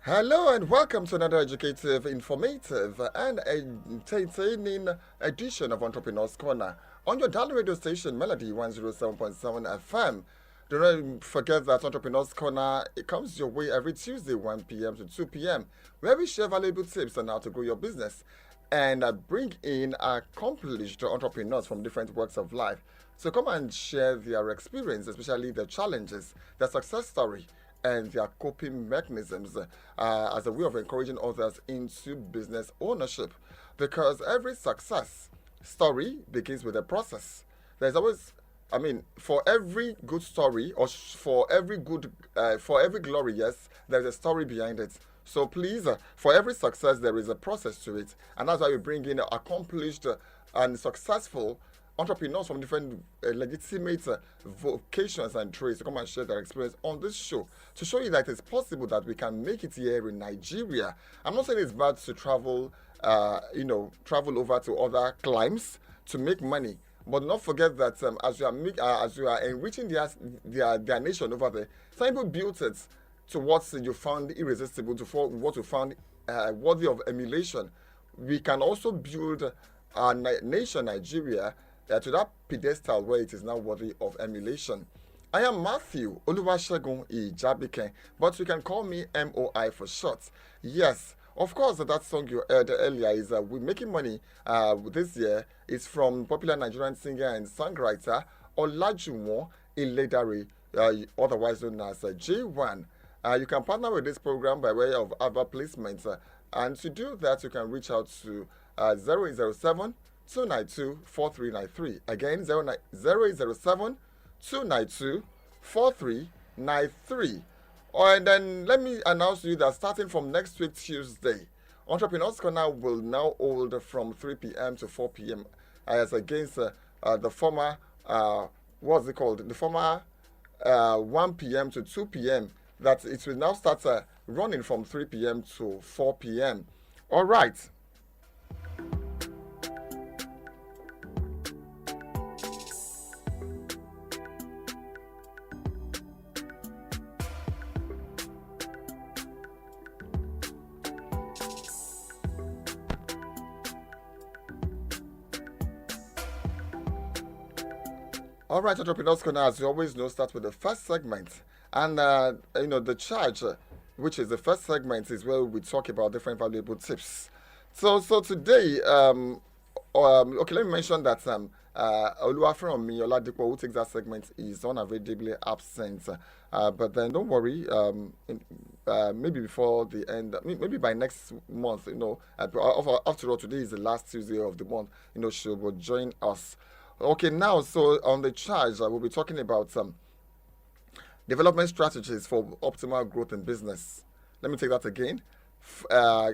Hello and welcome to another educative, informative, and entertaining edition of Entrepreneurs Corner on your dial radio station Melody 107.7 FM. Do not forget that Entrepreneurs Corner it comes your way every Tuesday 1 p.m. to 2 p.m. where we share valuable tips on how to grow your business and bring in accomplished entrepreneurs from different walks of life to come and share their experience, especially their challenges, their success story, and their coping mechanisms as a way of encouraging others into business ownership. Because every success story begins with a process. There's always, I mean, for every good story or for every glory, yes, there's a story behind it. So please, for every success, there is a process to it, and that's why we bring in accomplished and successful entrepreneurs from different legitimate vocations and trades to come and share their experience on this show to show you that it's possible that we can make it here in Nigeria. I'm not saying it's bad to travel, travel over to other climes to make money. But not forget that as you are enriching their nation over there, some people built it to what you found irresistible, to what you found worthy of emulation. We can also build our nation, Nigeria, to that pedestal where it is now worthy of emulation. I am Matthew Oluwasegun Ijabike, but you can call me MOI for short. Yes, of course, that song you heard earlier is We're Making Money this year. It's from popular Nigerian singer and songwriter Olajuwon Iledare, otherwise known as J1. You can partner with this program by way of advertisements. And to do that, you can reach out to 0807 292 4393. Again, 0807 292 4393. And then let me announce to you that starting from next week, Tuesday, Entrepreneurs Corner will now hold from 3 p.m. to 4 p.m. as against the former, what's it called? The former 1 p.m. to 2 p.m. That it will now start running from 3 p.m. to 4 p.m. All right. All right, Entrepreneurs Corner, as you always know, start with the first segment. And, the charge, which is the first segment, is where we talk about different valuable tips. So today, okay, let me mention that Oluwafemi Oladipo, who takes that segment, is unavoidably absent. But then don't worry, maybe before the end, maybe by next month, after all, today is the last Tuesday of the month, she will join us. Okay, now, so on the charge, we'll be talking about development strategies for optimal growth in business. Let me take that again.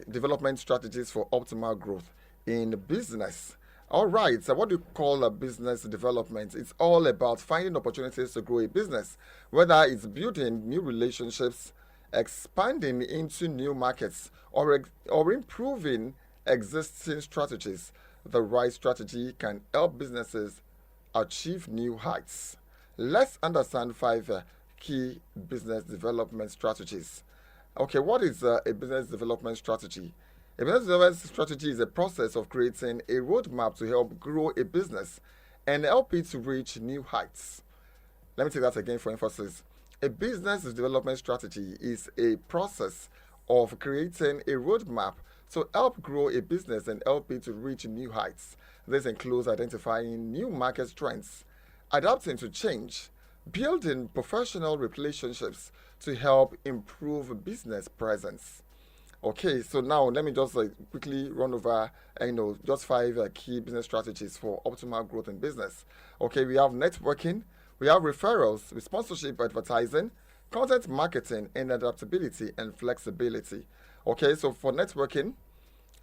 Development strategies for optimal growth in business. All right, so what do you call a business development? It's all about finding opportunities to grow a business, whether it's building new relationships, expanding into new markets, or improving existing strategies. The right strategy can help businesses achieve new heights. Let's understand five key business development strategies. Okay, what is a business development strategy? A business development strategy is a process of creating a roadmap to help grow a business and help it to reach new heights. Let me take that again for emphasis. A business development strategy is a process of creating a roadmap to help grow a business and help it to reach new heights. This includes identifying new market trends, adapting to change, building professional relationships to help improve business presence. Okay, so now let me just quickly run over, just five key business strategies for optimal growth in business. Okay, we have networking, we have referrals, with sponsorship advertising, content marketing, and adaptability and flexibility. Okay, so for networking,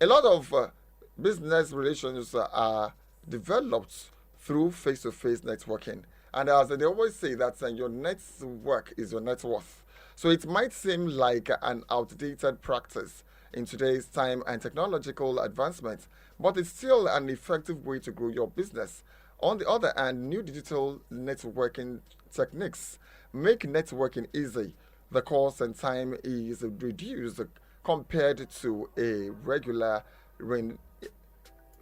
a lot of business relations are developed through face-to-face networking. And as they always say, that your network is your net worth. So it might seem like an outdated practice in today's time and technological advancement, but it's still an effective way to grow your business. On the other hand, new digital networking techniques make networking easy the cost and time is reduced compared to a regular in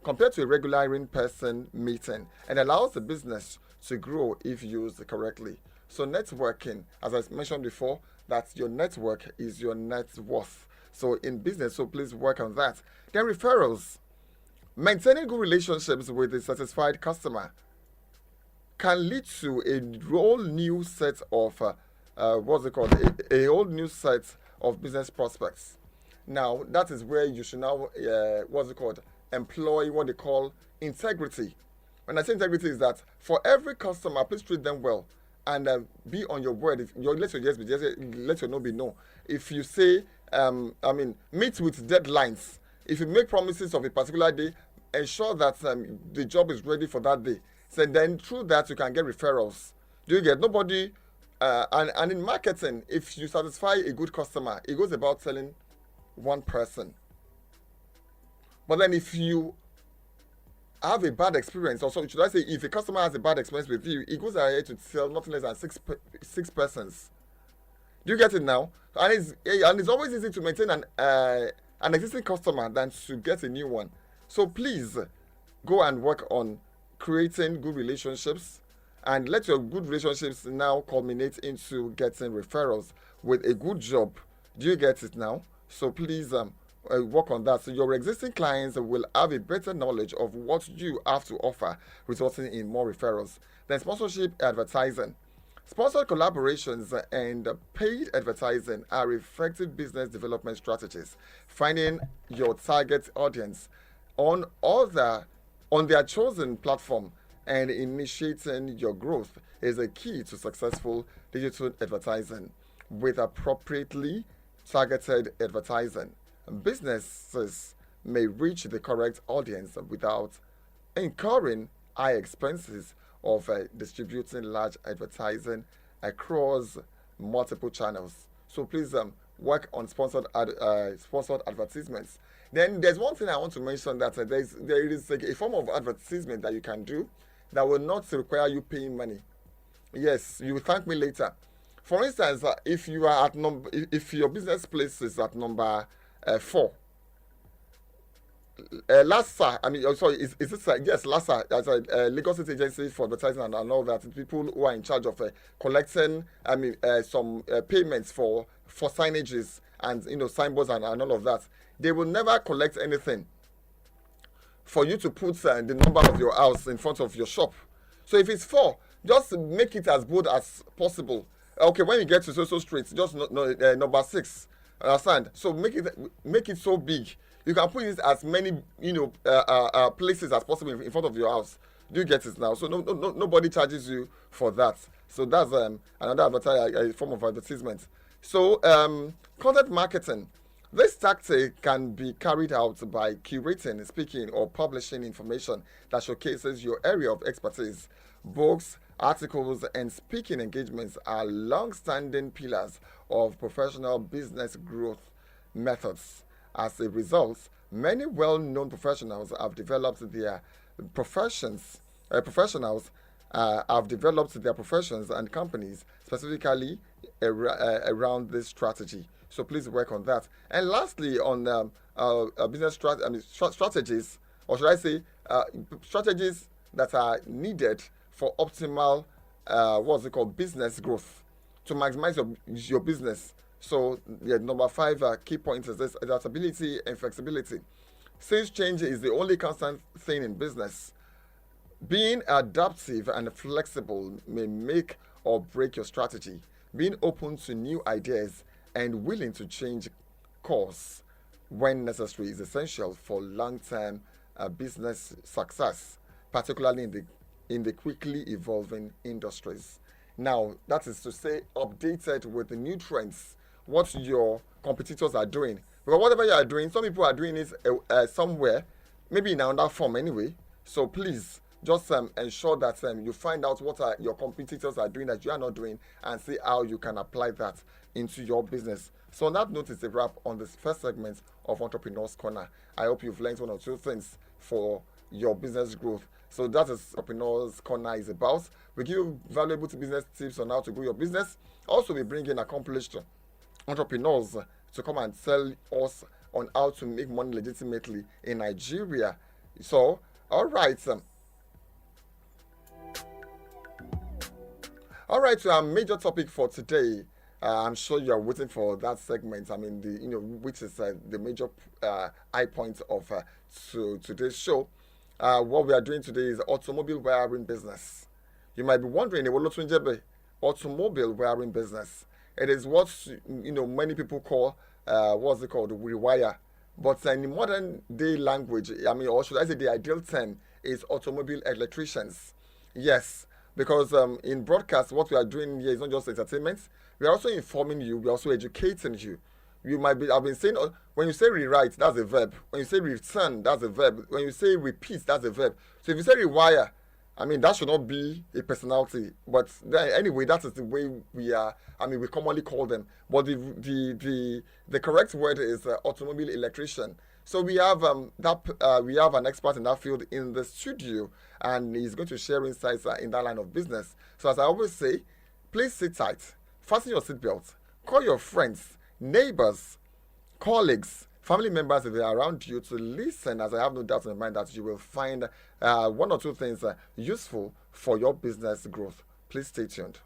compared to a regular in-person meeting, and allows the business to grow if used correctly. So networking, as I mentioned before, that your network is your net worth. So in business, so please work on that. Then referrals. Maintaining good relationships with a satisfied customer can lead to a whole new set of what's it called? A whole new set of business prospects. Now that is where you should now what's it called? Employ what they call integrity. When I say integrity, is that for every customer, please treat them well and be on your word. If your let your yes be yes, let your no be no. If you say, meet with deadlines. If you make promises of a particular day, ensure that the job is ready for that day. So then through that you can get referrals. Do you get nobody? And in marketing, if you satisfy a good customer, it goes about telling one person. But then if you have a bad experience, or so should I say, if a customer has a bad experience with you, it goes ahead to sell nothing less than six persons. Do you get it now? And it's always easy to maintain an existing customer than to get a new one. So please go and work on creating good relationships, and let your good relationships now culminate into getting referrals with a good job. Do you get it now? So please work on that. So your existing clients will have a better knowledge of what you have to offer, resulting in more referrals. Then sponsorship advertising. Sponsored collaborations and paid advertising are effective business development strategies. Finding your target audience on their chosen platform and initiating your growth is a key to successful digital advertising. With appropriately targeted advertising, businesses may reach the correct audience without incurring high expenses of distributing large advertising across multiple channels. So please work on sponsored advertisements. Then there's one thing I want to mention, that there is a form of advertisement that you can do that will not require you paying money. Yes, you will thank me later. For instance, if you are at if your business place is at number 4, LASA, sorry, is this, yes, LASA, as a Lagos State Agency for Advertising and all that, people who are in charge of collecting, some payments for signages and, signboards and all of that. They will never collect anything for you to put the number of your house in front of your shop. So if it's 4, just make it as bold as possible. Okay, when you get to social street, just number 6. Understand? So make it so big. You can put it as many places as possible in front of your house. Do you get it now? So nobody charges you for that. So that's another form of advertisement. So content marketing. This tactic can be carried out by curating, speaking, or publishing information that showcases your area of expertise. Books, articles, and speaking engagements are long-standing pillars of professional business growth methods. As a result, many well-known professionals have developed their professions. Have developed their professions and companies specifically around this strategy. So please work on that. And lastly, on business strategies, or should I say, strategies that are needed for optimal, business growth, to maximize your business. So number 5 key point is this: adaptability and flexibility. Since change is the only constant thing in business, being adaptive and flexible may make or break your strategy. Being open to new ideas and willing to change course when necessary is essential for long-term business success, particularly in the quickly evolving industries. Now, that is to say, updated with the new trends, what your competitors are doing. Because whatever you are doing, some people are doing it somewhere, maybe in another form anyway. So please, just ensure that you find out what your competitors are doing that you are not doing, and see how you can apply that into your business. So on that note, is a wrap on this first segment of Entrepreneurs Corner. I hope you've learned one or two things for your business growth. So that is what Entrepreneurs Corner is about. We give you valuable business tips on how to grow your business. Also, we bring in accomplished entrepreneurs to come and tell us on how to make money legitimately in Nigeria. So, all right. All right, so our major topic for today. I'm sure you are waiting for that segment. I mean, which is the major high point of today's show. What we are doing today is automobile wiring business. You might be wondering, automobile wiring business. It is what many people call what's it called, rewire. But in modern day language, I mean, or should I say the ideal term is automobile electricians. Yes, because in broadcast, what we are doing here is not just entertainment. We are also informing you. We are also educating you. You might be. I've been saying when you say rewrite, that's a verb. When you say return, that's a verb. When you say repeat, that's a verb. So if you say rewire, I mean that should not be a personality. But then, anyway, that is the way we are. I mean, we commonly call them. But the correct word is automobile electrician. So we have we have an expert in that field in the studio, and he's going to share insights in that line of business. So as I always say, please sit tight, fasten your seatbelt, call your friends, neighbors, colleagues, family members if they are around you to listen, as I have no doubt in my mind that you will find one or two things useful for your business growth. Please stay tuned.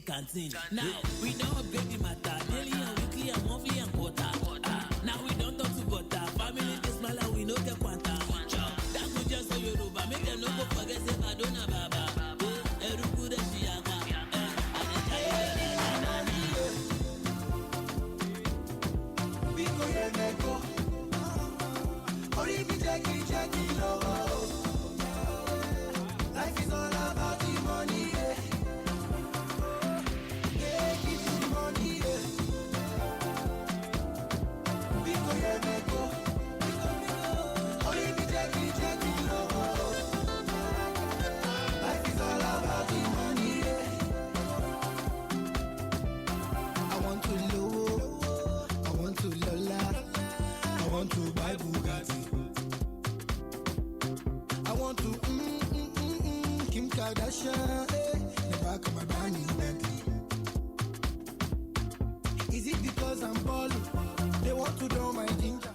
Canteen. Now we don't upgrade the matter. Daily and weekly and monthly and quarter. Now we don't talk to butter. Family this smile we no get quanta. That could just say Yoruba. Make them no go forget say Madonna Baba. Eruku de Shiaka. Life is all about the money.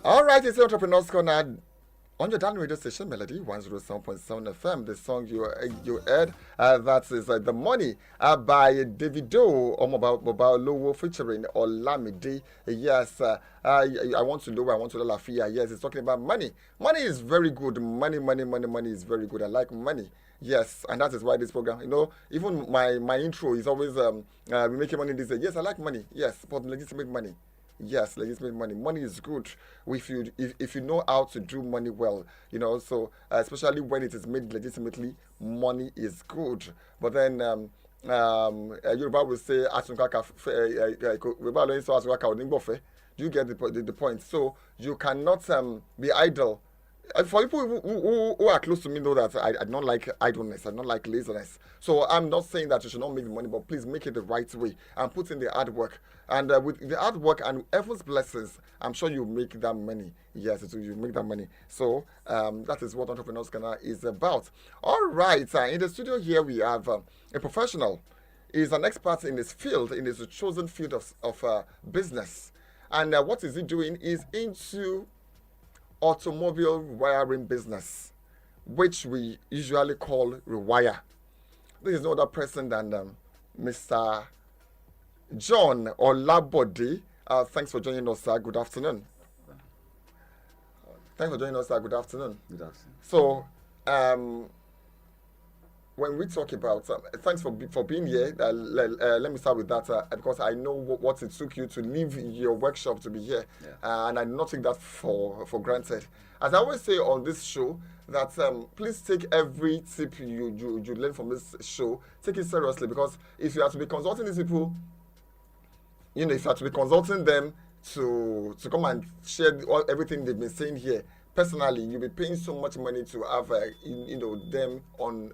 All right, it's the Entrepreneurs Corner on your Dan radio station, Melody 107.7 FM. The song you heard, that is The Money by Davido Mobile Lowo featuring Olamide. Yes, I want to know, I want to Lafia. Yes, it's talking about money. Money is very good. Money is very good. I like money. Yes, and that is why this program, even my intro is always we making money this day. Yes, I like money. Yes, but legitimate money. Yes, legitimate money. Money is good if you know how to do money well. So especially when it is made legitimately, money is good. But then Yoruba will say do you get the point? So you cannot be idle For people who are close to me know that I don't like idleness, I don't like laziness. So I'm not saying that you should not make the money, but please make it the right way and put in the hard work. And with the hard work and heaven's blessings, I'm sure you make that money. Yes, you make that money. So that is what Entrepreneurs Ghana is about. All right, in the studio here we have a professional. He's an expert in his field, in his chosen field of business. And what is he doing? Is into automobile wiring business, which we usually call rewire. This is no other person than Mr. John Olabode. Thanks for joining us, sir. Good afternoon. Thanks for joining us, sir. Good afternoon. Good afternoon. So, when we talk about, thanks for being here. Let me start with that because I know what it took you to leave your workshop to be here, and I do not take that for granted. As I always say on this show, that please take every tip you learn from this show, take it seriously, because if you have to be consulting these people, if you have to be consulting them to come and share everything they've been saying here. Personally, you'll be paying so much money to have them on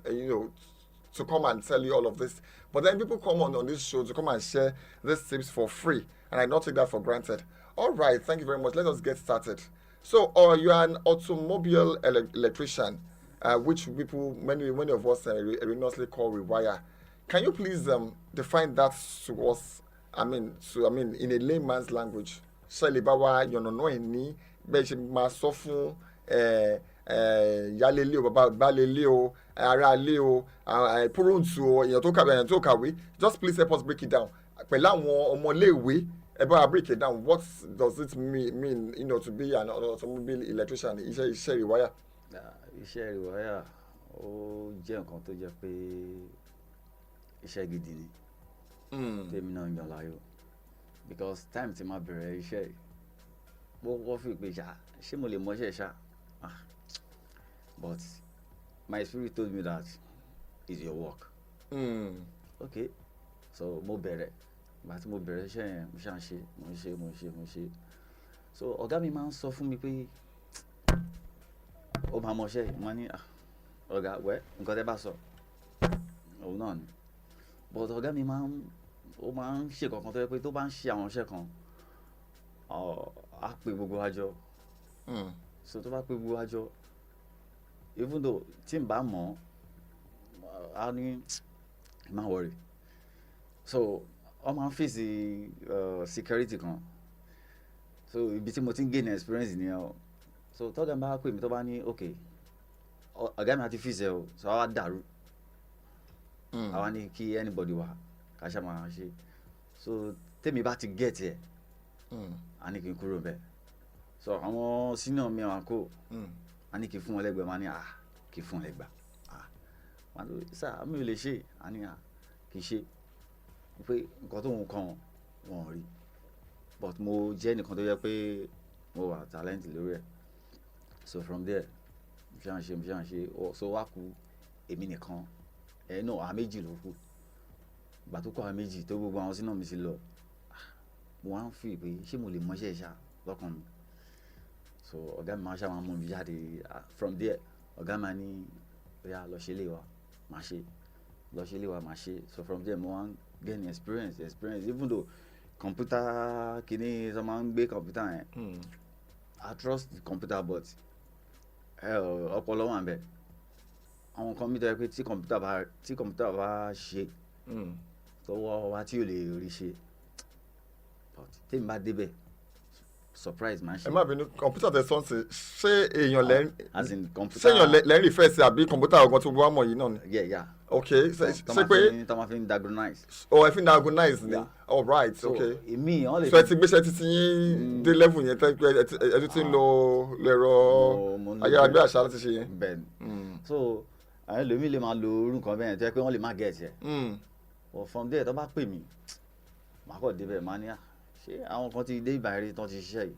to come and tell you all of this. But then people come on this show to come and share these tips for free, and I not take that for granted. All right, thank you very much. Let us get started. So, you are an automobile electrician, which many of us erroneously call rewire. Can you please define that to us? I mean, in a layman's language. Shalibawa yonono bẹ́ẹ̀ ṣe máa sọ fún ìyáálé ilé o baálé ilé o ará ilé o púròǹtù o èèyàn tó kàwé. Just please help us break it down. Pẹ̀lú àwọn ọmọléèwé ẹ bá wa break it down. What does it mean to be an automobile electrician? Iṣẹ́ rewire. Iṣẹ́ rewire ó jẹ́ nǹkan tó jẹ́ pé iṣẹ́ gidi ni. Tèmi náà yàn láàyò because time tí máa bẹ̀rẹ̀ iṣẹ́ yìí. Wọ́n fi pé ṣé mo lè mọṣẹ́ ṣá, but my spirit told me that it's your work. Okay, so mo bẹ̀rẹ̀ ìgbà tí mo bẹ̀rẹ̀ iṣẹ́ yẹn mo ṣe so ọ̀gá mi máa ń sọ fún mi pé ó máa mọṣẹ́ yìí mo ní ọ̀gá nǹkan tẹ́ bá sọ òun náà ni, but ọ̀gá mi máa ń ṣe kankan tó yẹ pé tó bá ń ṣe àwọn iṣẹ́ kan a pe gbogbo wa jọ. So tó bá pe gbogbo wa jọ, even though tí n bá mọ̀ a ní má worry. So wọ́n máa ń fèsì security kan, so ibi tí mo ti ń gain experience nìyẹn o. So tọ́gà bá pè mí tó bá ní okay ọ̀gá mi àti fèsì ẹ̀ o, so àwa dàrú àwa ní kí anybody wà ká ṣá máa ṣe. So tèmi bá ti get ẹ̀ a ní kí n kúrò bẹ́ẹ̀. So àwọn senior mi àwọn kò a ní kí n fún wọn lẹ́gbẹ̀ẹ́, máa ní kí n fún wọn lẹ́gbẹ̀ẹ́. Máa ní sá mi ò lè ṣe, a ní kì í ṣe pé nǹkan tó ń kàn wọ́n rí, but mo jẹ́ nìkan tó yẹ pé mo wà talent lórí ẹ̀. So from there mo ṣe so wá kù èmi nìkan náà àwọn méjì ló kù. Ìgbà tó kọ́ àwọn méjì tó gbogbo àwọn senior mi ti lọ, mo wá ń fi pé ṣé mo lè mọṣẹ́ ṣá lọ́kàn mi. So ọ̀gá mi máa ṣá máa mú mi jáde. From there ọ̀gá mi ní bóyá lọ ṣe ilé wa máa ṣe. So from there mo wá ń gain experience even though computer kìíní sọ máa ń gbé computer yẹn. I trust the computer, but ọpọlọ wà ń bẹ. Àwọn kan mi tẹ́ pé tí computer bá ṣe tọwọ́ wa tí ò lè rí ṣe, tèmi bá débẹ̀ surprise máa ń ṣe. Ẹ má bínú, kọ̀mpútà tẹ sọ́ọ̀sì ṣé èèyàn lẹ́rìn ìfẹ́ sí àbí kọ̀mpútà ọgbọ́n tó wá mọ̀ yìí náà ni. Yeah. Okay, ṣe pé tọ́ ma fi ń diagnose. ẹ fi ń diagnose ni. All right, okay. Èmi ọ̀ lè. So ẹ ti gbéṣẹ́ títí yín dé level yẹn tẹ́ pé ẹ tún ti ń lo ẹ̀rọ ayárabí àṣà láti ṣe yẹn. Bẹ́ẹ̀ni. So àwọn ẹlòmíì lè máa lo orú nǹkan bẹ́ẹ̀ tó yẹ pé wọ́n lè má get ẹ̀. But from there tó bá pè mí màá kọ́ débẹ̀ máa ní ṣé àwọn kan ti dé ìbàrí tán ti ṣiṣẹ́ yìí,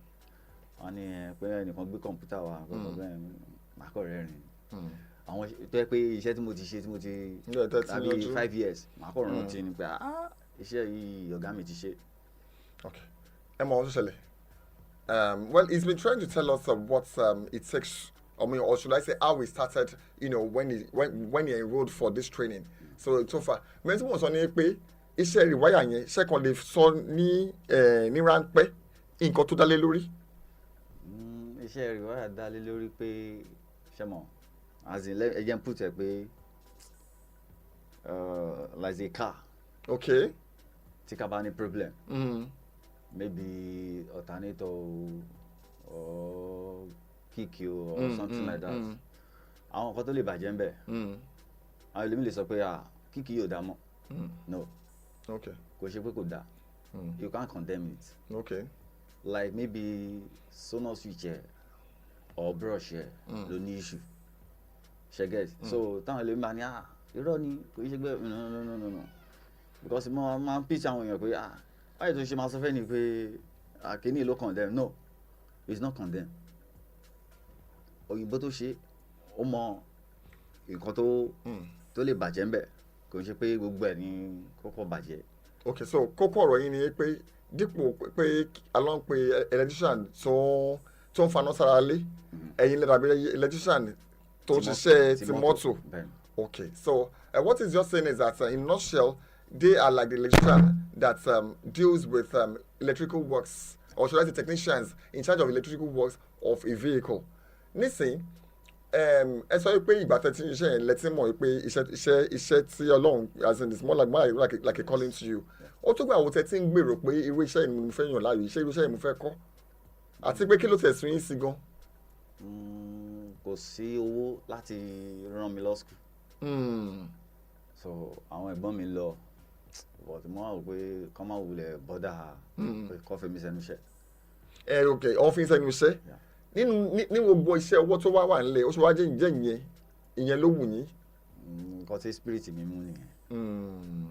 wọ́n ní pé ẹnìkan gbé kọ̀ǹpútà wa kọ̀ọ̀kan bẹ́ẹ̀ màá kọ́ rẹ́rìn. Àwọn tó yẹ pé iṣẹ́ tí mo ti tàbí 5 years màá kọ́ rántí ni pé iṣẹ́ yìí ọ̀gá mi ti ṣe. Okay, ẹ mọ̀ ọ́n tó ṣẹlẹ̀. Well, he's been trying to tell us what it takes I mean, or should I say how he started, when he enrolled for this training. So far, mẹ́tí mo sọ ní pé iṣẹ́ rìwáyà yẹn ṣé kan lè sọ ní ráńpẹ́ nǹkan tó dálé lórí. Iṣẹ́ rìwáyà dá lé lórí pé ṣé mọ̀ as in ẹ jẹ́ n put ẹ pé like a car. Okay. Tí ká bá ní problem. Mm-hmm. Maybe alternator or kick you or something like that. Àwọn nǹkan tó lè bàjẹ́ ń bẹ̀. Àwọn ẹlòmíì lè sọ pé kick yóò dá mọ́. No. Okay. Kò ṣe pé kò dá. You can't condemn it. Okay. Like maybe sonar switch or brush ló ní issue. Ṣe get. So táwọn ẹlòmíì máa ní irọ́ ni kò ṣe pé no. Because mo máa ń pitch àwọn èèyàn pé báyìí tó ṣe máa sọ fẹ́ ni pé àkíní ló condemn. No, it's not condemn. Òyìnbó tó ṣe ó mọ nǹkan tó lè bàjẹ́ ń bẹ̀ kò ṣe pé gbogbo ẹ̀ ní kókó bàjẹ́. Okay, so kókó ọ̀rọ̀ yìí ni pé dípò pé along pé electrician tó ń faná sára lé ẹ̀yin lè dàbí electrician tó ń ṣiṣẹ́ ti mọ́tò. Okay, so what is just saying is that in a nutshell, they are like the electrician that deals with electrical works, or should I say technicians in charge of electrical works of a vehicle. Nísìn, ẹ sọ pé ìgbà tẹ́tí iṣẹ́ yẹn lẹ́tí mọ̀ pé iṣẹ́ tí Ọlọ́run, as in it's more like a calling to you. Ó tó gbà wo tẹ́tí ń gbèrò pé irú iṣẹ́ yìí mo fẹ́ yàn láàyò, irú iṣẹ́ yìí mo fẹ́ kọ́. Àti pé kí ló tẹ̀sùn yín sí gan? Kò sí owó láti rán mi lọ school. So àwọn ẹ̀gbọ́n mi lọ, but mo wá wò pé kọ́ máa wulẹ̀ bọ́dà kọ́ fẹ́ mi sẹ́nu iṣẹ́. Okay, ọ̀ fi ń sẹ́nu iṣẹ́. Ní gbogbo iṣẹ́ owó tó wà nílẹ̀ ó ṣe wá jẹ́ ìyẹn ló wù yín. Nǹkan tí spirit mi mú nìyẹn.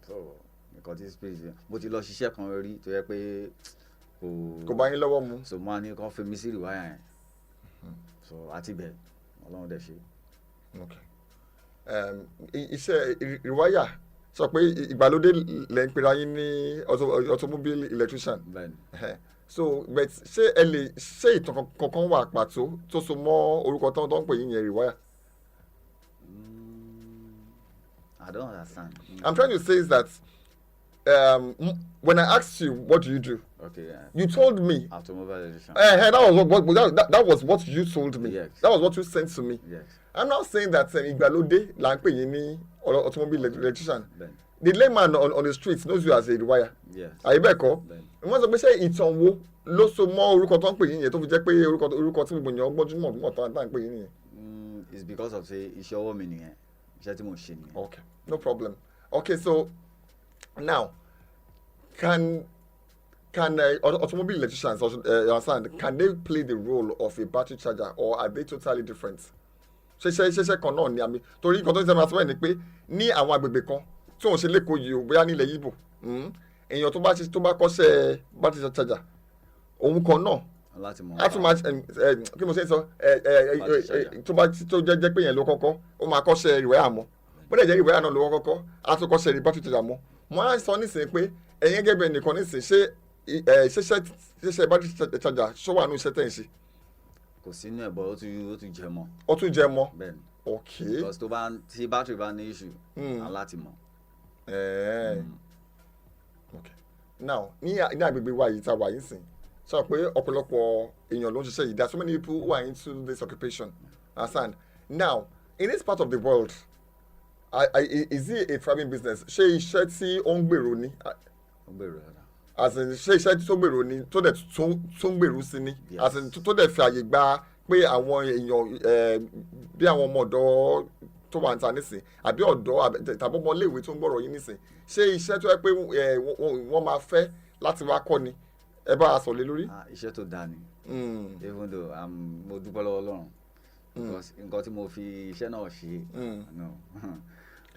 So nǹkan tí spirit mi mo ti lọ ṣiṣẹ́ kan rí tó yẹ pé kò bá yín lọ́wọ́ mu. So mo á ní kọ́ fẹ́ mi sí rìwáyà yẹn. So àti bẹ́ẹ̀ Ọlọ́run dẹ̀ ṣe. Okay. Iṣẹ́ rìwáyà sọ pé ìgbàlódé lẹ́ ń pera yín ní automobile electrician. Bẹ́ẹ̀ni. So but ṣé ẹ lè ṣe ìtàn kankan wà pàtó tó so mọ́ orúkọ tó ń pè yín yẹn rìwáyà? I don't understand. I'm trying to say is that when I asked you what do you do, okay, you told me automobile electrician. That was what you told me. Yes. That was what you sent to me. Yes. I'm not saying that ìgbàlódé là ń pè yín ní automobile electrician. Bẹ́ẹ̀ni. The layman on the street knows you as a rìwáyà. Yes. Àyíbẹ̀kọ́. Bẹ́ẹ̀ni. Wọ́n sọ pé ṣé ìtàn wo ló so mọ́ orúkọ tó ń pè yín yẹn tó fi jẹ́ pé orúkọ tí gbogbo èèyàn gbọ́júmọ̀ tó ń pè yín nìyẹn. It's because of say iṣẹ́ ọwọ́ mi nìyẹn, iṣẹ́ tí mo ṣe nìyẹn. Okay, no problem. Okay, so now can automobile electricians understand, can they play the role of a battery charger or are they totally different? Ṣe kan náà ni àmì torí nǹkan tó ń sẹ́nu àtúwẹ̀ ni pé ní àwọn agbègbè kan tí wọ́n ṣe lẹ́kọ̀ọ́ yìí o bóyá nílẹ̀ Yíbò èèyàn tó bá kọ́ṣẹ́ battery charger òun kan náà láti mọ̀ á tún máa kí mo ṣe ń sọ tó jẹ́ pé yẹn ló kọ́kọ́ ó máa kọ́ṣẹ́ ìwé àmọ́ bó dẹ̀ jẹ́ ìwé àná ló kọ́kọ́ á tún kọ́ṣẹ́ battery charger mọ́ mo á sọ nísìnyí pé ẹ̀yin gẹ́gẹ́ bí ẹnìkan nísìnyí ṣe battery charger ṣó wà ní iṣẹ́ tẹ̀ ń ṣe. kò sínú ẹ̀ bọ́ ó tún jẹ mọ́. ó tún jẹ mọ́. bẹ́ẹ̀ni. Okay. because tí battery bá ní issue aláti mọ̀. Okay. Now ní agbègbè wa yìí tá a wà yìí sìn sọ pé ọ̀pọ̀lọpọ̀ èèyàn ló ń ṣiṣẹ́ yìí there are so many people who are into this occupation understand. Now in this part of the world is it a thriving business? Ṣé iṣẹ́ tí ó ń gbèrò ni? ó gbèrò dáadáa. As in ṣé iṣẹ́ tó gbèrò ni tó dẹ̀ tó ń gbèrú sí ni? As in tó dẹ̀ fi àyè gba pé àwọn èèyàn bí àwọn ọmọ ọ̀dọ́ tó wà níta nísìn àbí ọ̀dọ́ tàbí ọmọ iléèwé tó ń gbọ́rọ̀ yín nísìn ṣé iṣẹ́ tó yẹ pé wọ́n máa fẹ́ láti wá kọ́ ni ẹ bá a sọ lé lórí. Iṣẹ́ tó dáa ni even though mo dúpẹ́ lọ́wọ́ Ọlọ́run because nǹkan tí mo fi iṣẹ́ náà ṣe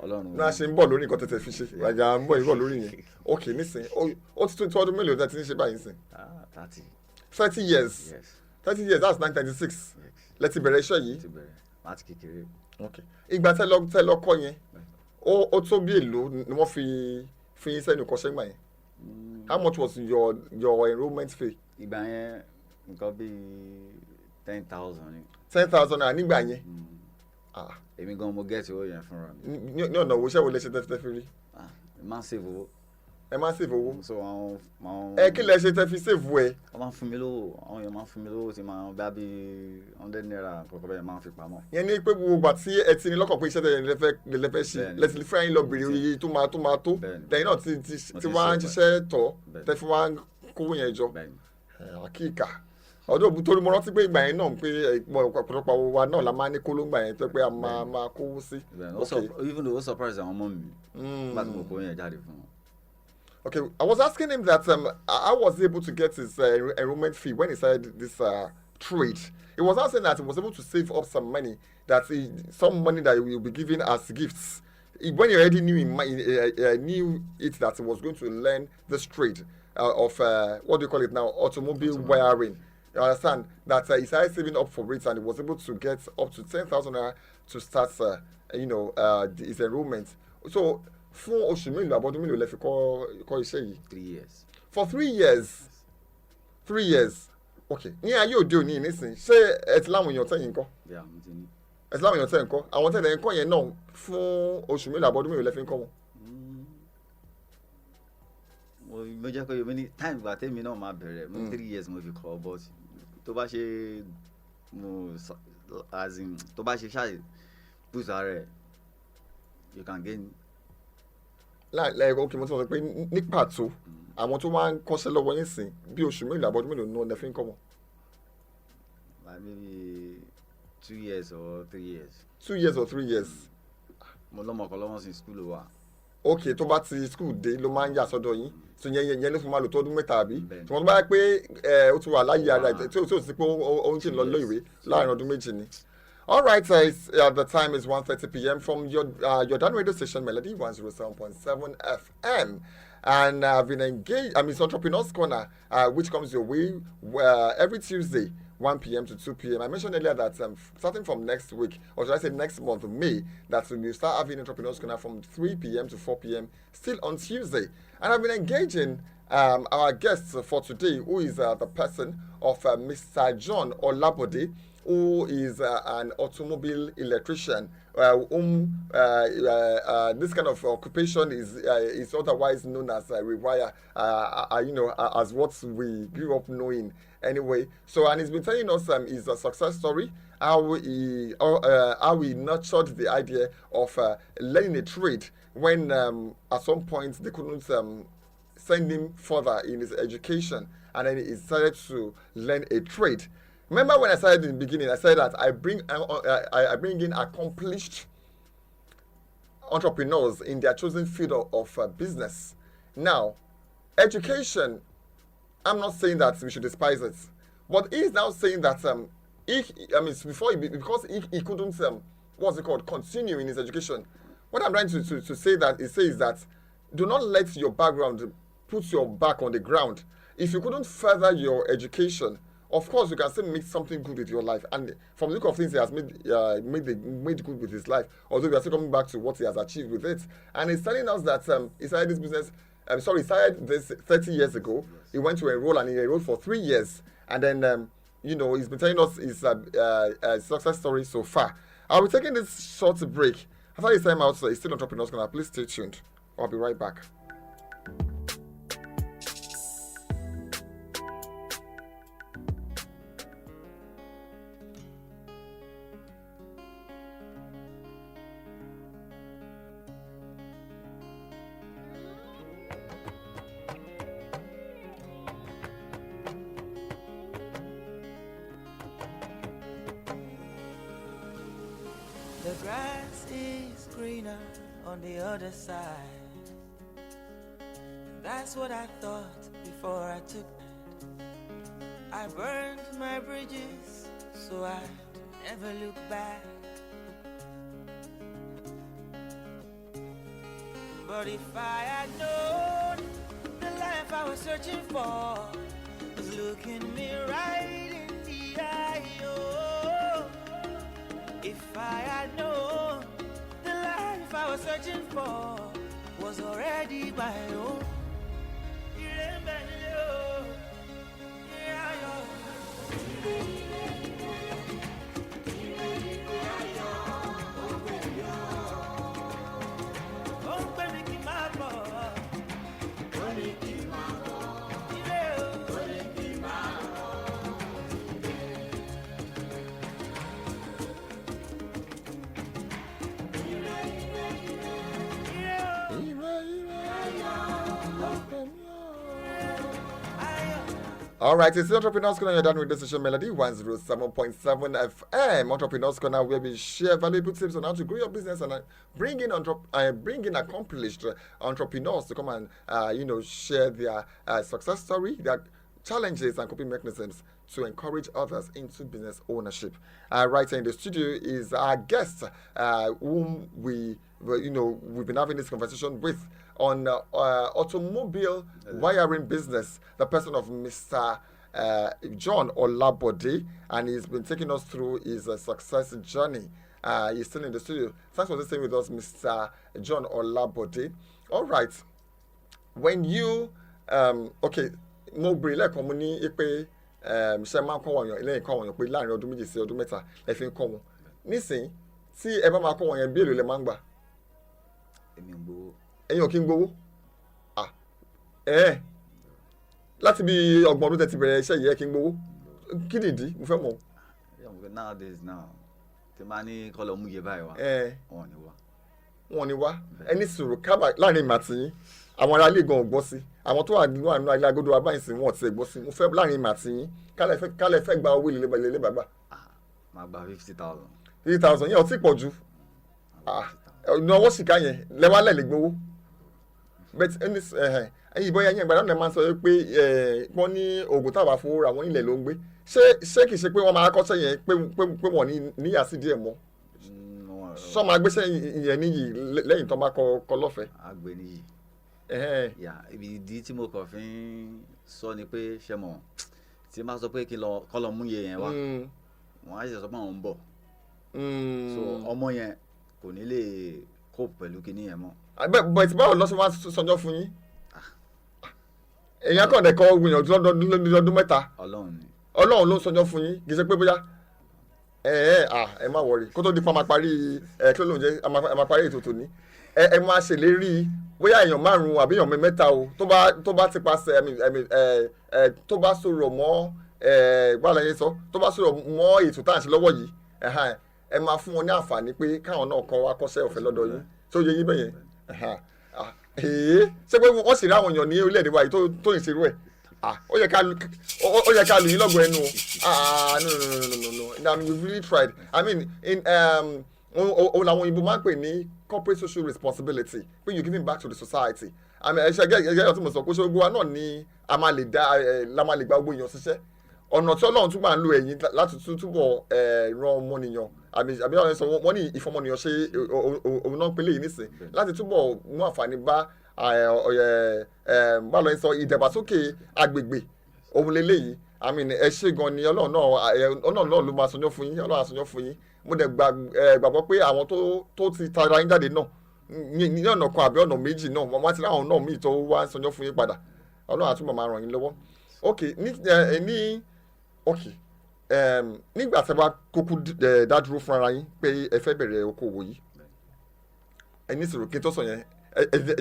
Ọlọ́run. náà ṣe ń bọ̀ lórí nǹkan tẹ̀tẹ̀ fi ṣe ìrajà ń bọ̀ ìbọ̀ lórí yẹn ok nísìn ó ti tó ọdún mélòó tẹ́ ti ń ṣe báyìí nísìn. 30 years. Yes. 30 years that's 1996 lẹ́tì bẹ̀rẹ̀ iṣẹ́ yìí. ti bẹ̀rẹ̀ láti kékeré. ok ìgbà tẹ́ lọ kọ́ yẹn ó tó bí èlò ni wọ́n fi yín sẹ́nu kọ́ṣẹ́ gbà yẹn how much was your enrollment fee. ìgbà yẹn nǹkan bíi 10,000 10,000 naira nígbà yẹn. èmi gan mo get owó yẹn fúnra mi. ní ọ̀nà owó iṣẹ́ wo lè ṣe tẹ́ fi rí. máa ń save owó. ẹ máa ń save owó. so àwọn. ẹ kí lẹ ṣe tẹ́ fi save ẹ. wọ́n máa ń fún mi lówó àwọn èèyàn máa ń fún mi lówó tí máa bá bí 100 naira kọ̀ọ̀kan bẹ́ẹ̀ máa ń fi pamọ́. yẹn ní pé gbogbo ìgbà tí ẹ ti ní lọ́kàn pé iṣẹ́ tẹ̀ lẹ fẹ́ ṣe lẹ́sìn lè fẹ́ràn yín lọ bèrè iye tó máa tó lẹ́yìn náà ti wá ń ṣiṣẹ́ tọ̀ tẹ́ fi wá kówó yẹn jọ. àkíkà ọdún òbí torí mo rántí pé ìgbà yẹn náà pé ọ̀pọ̀lọpọ̀ wa náà la máa ní kó ló ń gbà yẹn tó pé a máa kówó sí. even though ó surprise àwọn ọmọ mi nígbà tí mo kó yẹn jáde fún wọn. Okay, I was asking him that I was able to get his enrollment fee when he started this trade. He was now saying that he was able to save up some money, some money that he will be given as gifts. When he already knew it that he was going to learn this trade of what do you call it now, automobile wiring. You understand that he started saving up for it and he was able to get up to 10,000 naira to start, his enrollment. So. Fún oṣù mélòó àbọ̀dún mélòó lẹ fi kọ́ iṣẹ́ yìí. 3 years. For 3 years. 3 years. Okay. Ní ayé òde òní nísìnyí ṣé ẹ ti láwọn èèyàn tẹ̀yìn kọ́. ẹ ti láwọn èèyàn tẹ̀yìn kọ́ àwọn tẹ̀yìn kọ́ yẹn náà fún oṣù mélòó àbọ̀dún mélòó lẹ fi ń kọ́ wọn. mo jẹ́ pé mi ní time ìgbà tẹ́mi náà máa bẹ̀rẹ̀ mo 3 years mo fi kọ́ but tó bá ṣe tó bá ṣe ṣáà push ara rẹ̀ you can gain. Okay, mo ti sọ pé ní pàtó àwọn tó máa ń kọ́ṣẹ́ lọ́wọ́ yín sìn bí oṣù mélòó àbọ̀dún mélòó ní ọ̀nà fi ń kọ́ wọn. Maybe 2 years or 3 years. 2 years or 3 years. mo lọ́mọ kan lọ́wọ́ sí school wa. Okay, tó bá ti school dé ló máa ń yà sọ́dọ̀ yín so yẹn ló fi máa lò tó ọdún mẹ́ta àbí. tí wọ́n bá yẹ pé ó ti wà láyé ara ẹ̀ tí ó sì pé ó ń ṣe lọ lóyèwé láàrin ọdún méjì ni. All right, the time is 1:30 p.m. from your Dan radio station, Melody 107.7 FM. And I've been engaged, it's Entrepreneur's Corner, which comes your way every Tuesday, 1 p.m. to 2 p.m. I mentioned earlier that starting from next week, or should I say next month, May, that we'll start having Entrepreneur's Corner from 3 p.m. to 4 p.m. still on Tuesday. And I've been engaging our guests for today, who is the person of Mr. John Olabode, who is an automobile electrician. This kind of occupation is otherwise known as rewire, as what we grew up knowing anyway. So, and he's been telling us his success story, how he nurtured the idea of learning a trade when at some point they couldn't send him further in his education, and then he decided to learn a trade. Remember when I started in the beginning, I said that I bring in accomplished entrepreneurs in their chosen field of business. Now, education, I'm not saying that we should despise it, but he's now saying that because he couldn't continue in his education. What I'm trying to say that he says that do not let your background put your back on the ground. If you couldn't further your education, of course, you can still make something good with your life. And from the look of things, he has made good with his life. Although we are still coming back to what he has achieved with it. And he's telling us that he started this business, he started this 30 years ago. Yes. He went to enroll and he enrolled for 3 years. And then, he's been telling us his success story so far. I'll be taking this short break. After this time out, it's still Entrepreneur's Corner. Please stay tuned. I'll be right back. The grass is greener on the other side. That's what I thought before I took that. I burned my bridges so I'd never look back. But if I had known the life I was searching for was looking me right in the eye, oh. If I had known the life I was searching for was already my own. All right, it's the Entrepreneurs Corner. You're done with the station Melody 107.7 FM. Entrepreneurs Corner, where we share valuable tips on how to grow your business and bring in accomplished entrepreneurs to come and share their success story, their challenges and coping mechanisms to encourage others into business ownership. Right here in the studio is our guest, whom we've been having this conversation with on automobile wiring business, the person of Mr. John Olabode, and he's been taking us through his success journey. He's still in the studio. Thanks for staying with us, Mr. John Olabode. All right. When you, mo bèrè lẹ́ẹ̀kan mo ní pé ṣe máa ń kọ́ wọ̀nyàn ilé ìkọ́ wọ̀nyàn pé láàrin ọdún méjì sí ọdún mẹ́ta ẹ fi ń kọ́ wọn. Nísìnyí tí ẹ bá máa kọ́ wọ̀nyàn bí èlò lẹ máa ń gbà. Èmi ò gbowó. Ẹ̀yin ò kí ń gbowó. Láti bí ọgbọ̀n ọdún tẹ́ ti bẹ̀rẹ̀ iṣẹ́ yìí ẹ kí ń gbowó. Kí nìdí? Mo fẹ́ mọ̀. Nowadays now tí máa ní kọ́ lọ mú iye báyìí wá wọn ni wá. Wọn ni wá. Ẹni sùúrù kábà láàrin màtí àwọn ará ilé gan ò gbọ́ sí àwọn tó wà nínú àánú ayé agodo abáyìnsìn wọn ti gbọ́ sí mo fẹ́ láàrin màtí yín kálẹ̀ fẹ́ gba owó ilé bàbá. Máa gba 50,000. 50,000 yẹn ò tí pọ̀ jù ọ̀nà ọwọ́ sìká yẹn lẹ́wálẹ̀ lè gbowó. ẹyin ìbọn yẹn ìgbà náà máa ń sọ pé wọ́n ní oògùn táwa fowó ra wọn ilẹ̀ ló ń gbé ṣé kìí ṣe pé wọ́n máa kọ́ṣẹ́ yẹn pé wọ́n níyà sí díẹ̀ mọ́ sọ máa gbéṣẹ́ yẹn níyì lẹ́yìn tó bá kọ lọ́fẹ̀ẹ́. Àgbẹ̀ níyì. Ibi ìdí tí mo kàn fi ń sọ ni pé ṣe mọ̀ tí máa sọ pé kọ́ lọ mú iye yẹn wá wọ́n á ṣe sọ pé àwọn ń bọ̀ so ọmọ yẹn kò ní lè cope pẹ̀lú kinní yẹn mọ́. bẹ́ẹ̀ tí báwo lọ́sọ̀ wá sọjọ́ fún yín èèyàn kàn dẹ̀kọ́ gbìyànjú lọ́dún mẹ́ta Ọlọ́run ló ń sọjọ́ fún yín kì í ṣe pé bóyá ẹ má wọrí kó tó di pa máa parí kí ló ń jẹ́ ẹ máa parí ètò tòní ẹ máa ṣèlérí bóyá èèyàn márùn-ún àbí èèyàn mẹ́ta o tó bá ti paṣẹ tó bá sọ̀rọ̀ mọ́ wàhálà yẹn sọ tó bá sọ̀rọ̀ mọ́ ètò tá à ń ṣe lọ́wọ́ yìí ẹ máa fún wọn ní àǹfààní pé káwọn náà kọ́ wá kọ́ṣẹ́ ọ̀fẹ́ lọ́dọ̀ yín tó yẹ yín bẹ́yẹn ṣé pé wọ́n sì rí àwọn èèyàn ní orílẹ̀-èdè wa yìí tó ń ṣerú ẹ̀ ó yẹ ká lù yín lọ́gọ̀ ẹnu no you really tried I mean òun làwọn òyìnbó máa ń pè ní corporate social responsibility pé you giving back to the society àmì ẹ̀ṣẹ̀ gẹ́gẹ́ ọtí mo sọ pé ṣé gbogbo wa náà ni a máa lè gba gbogbo èèyàn ṣiṣẹ́ ọ̀nà tí Ọlọ́run tún máa ń lo ẹ̀yin láti túbọ̀ ran ọmọnìyàn àbí ọ̀rẹ́ sọ wọ́n ní ìfọmọnìyàn ṣe òun náà pélé yìí nísìn láti túbọ̀ mú àǹfààní bá bá lọ́yìn sọ ìdàgbàsókè agbègbè òun lélẹ́yìí àmì ẹ ṣé gan ni Ọlọ́run náà ló máa sọyọ́ fún yín Ọlọ́run àsọyọ́ fún yín mo dẹ̀ gbàgbọ́ pé àwọn tó ti tara yín jáde náà ní ọ̀nà kan àbí ọ̀nà méjì náà wọ́n ti ráwọn náà míì tó wá sọyọ́ fún yín padà Ọlọ́run àtúbọ̀ máa ràn yín lọ́wọ́ nígbà tí a bá kúkú dádúró fún ara yín pé ẹ fẹ́ bẹ̀rẹ̀ okòwò yìí ẹ ní sọ̀rọ̀ kí n tó sọ yẹn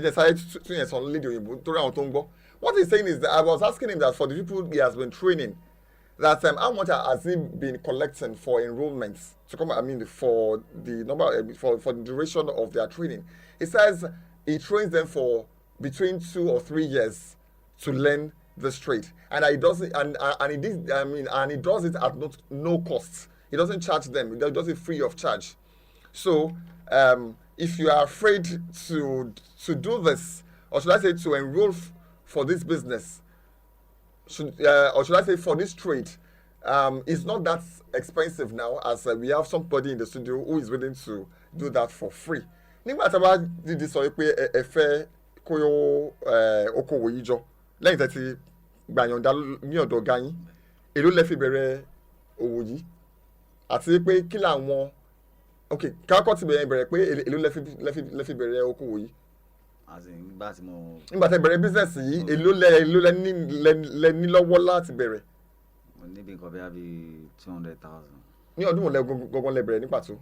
ẹ sáré tún yẹn sọ lédè òyìnbó torí àwọn tó ń gbọ́. What he's saying is that I was asking him that for the people he has been training that how much has he been collecting for enrollments to come for the number for the duration of their training. He says he trains them for between 2 or 3 years to learn this trade, and he does it and he does it at no cost. He doesn't charge them. He does it free of charge. So if you are afraid to do this, or should I say to enroll for this business, or should I say for this trade, it's not that expensive now, as we have somebody in the studio who is willing to do that for free. Nígbà tí a bá dìde sọ pé ẹ fẹ́ kó okòwò yìí jọ lẹ́yìn tí a ti gbàyànjá ní ọ̀dọ̀ ọ̀gá yín èló lẹ fi bẹ̀rẹ̀ òwò yìí àti pé kí làwọn kákọ́ ti bẹ̀rẹ̀ pé èló lẹ fi bẹ̀rẹ̀ okòwò yìí. Nígbà tí ẹ bẹ̀rẹ̀ bísíǹsì yìí èló lẹ ní lọ́wọ́ láti bẹ̀rẹ̀. Mo níbi nǹkan bí i 200,000. Ní ọdún wo lẹ gangan lẹ bẹ̀rẹ̀ ní pàtó.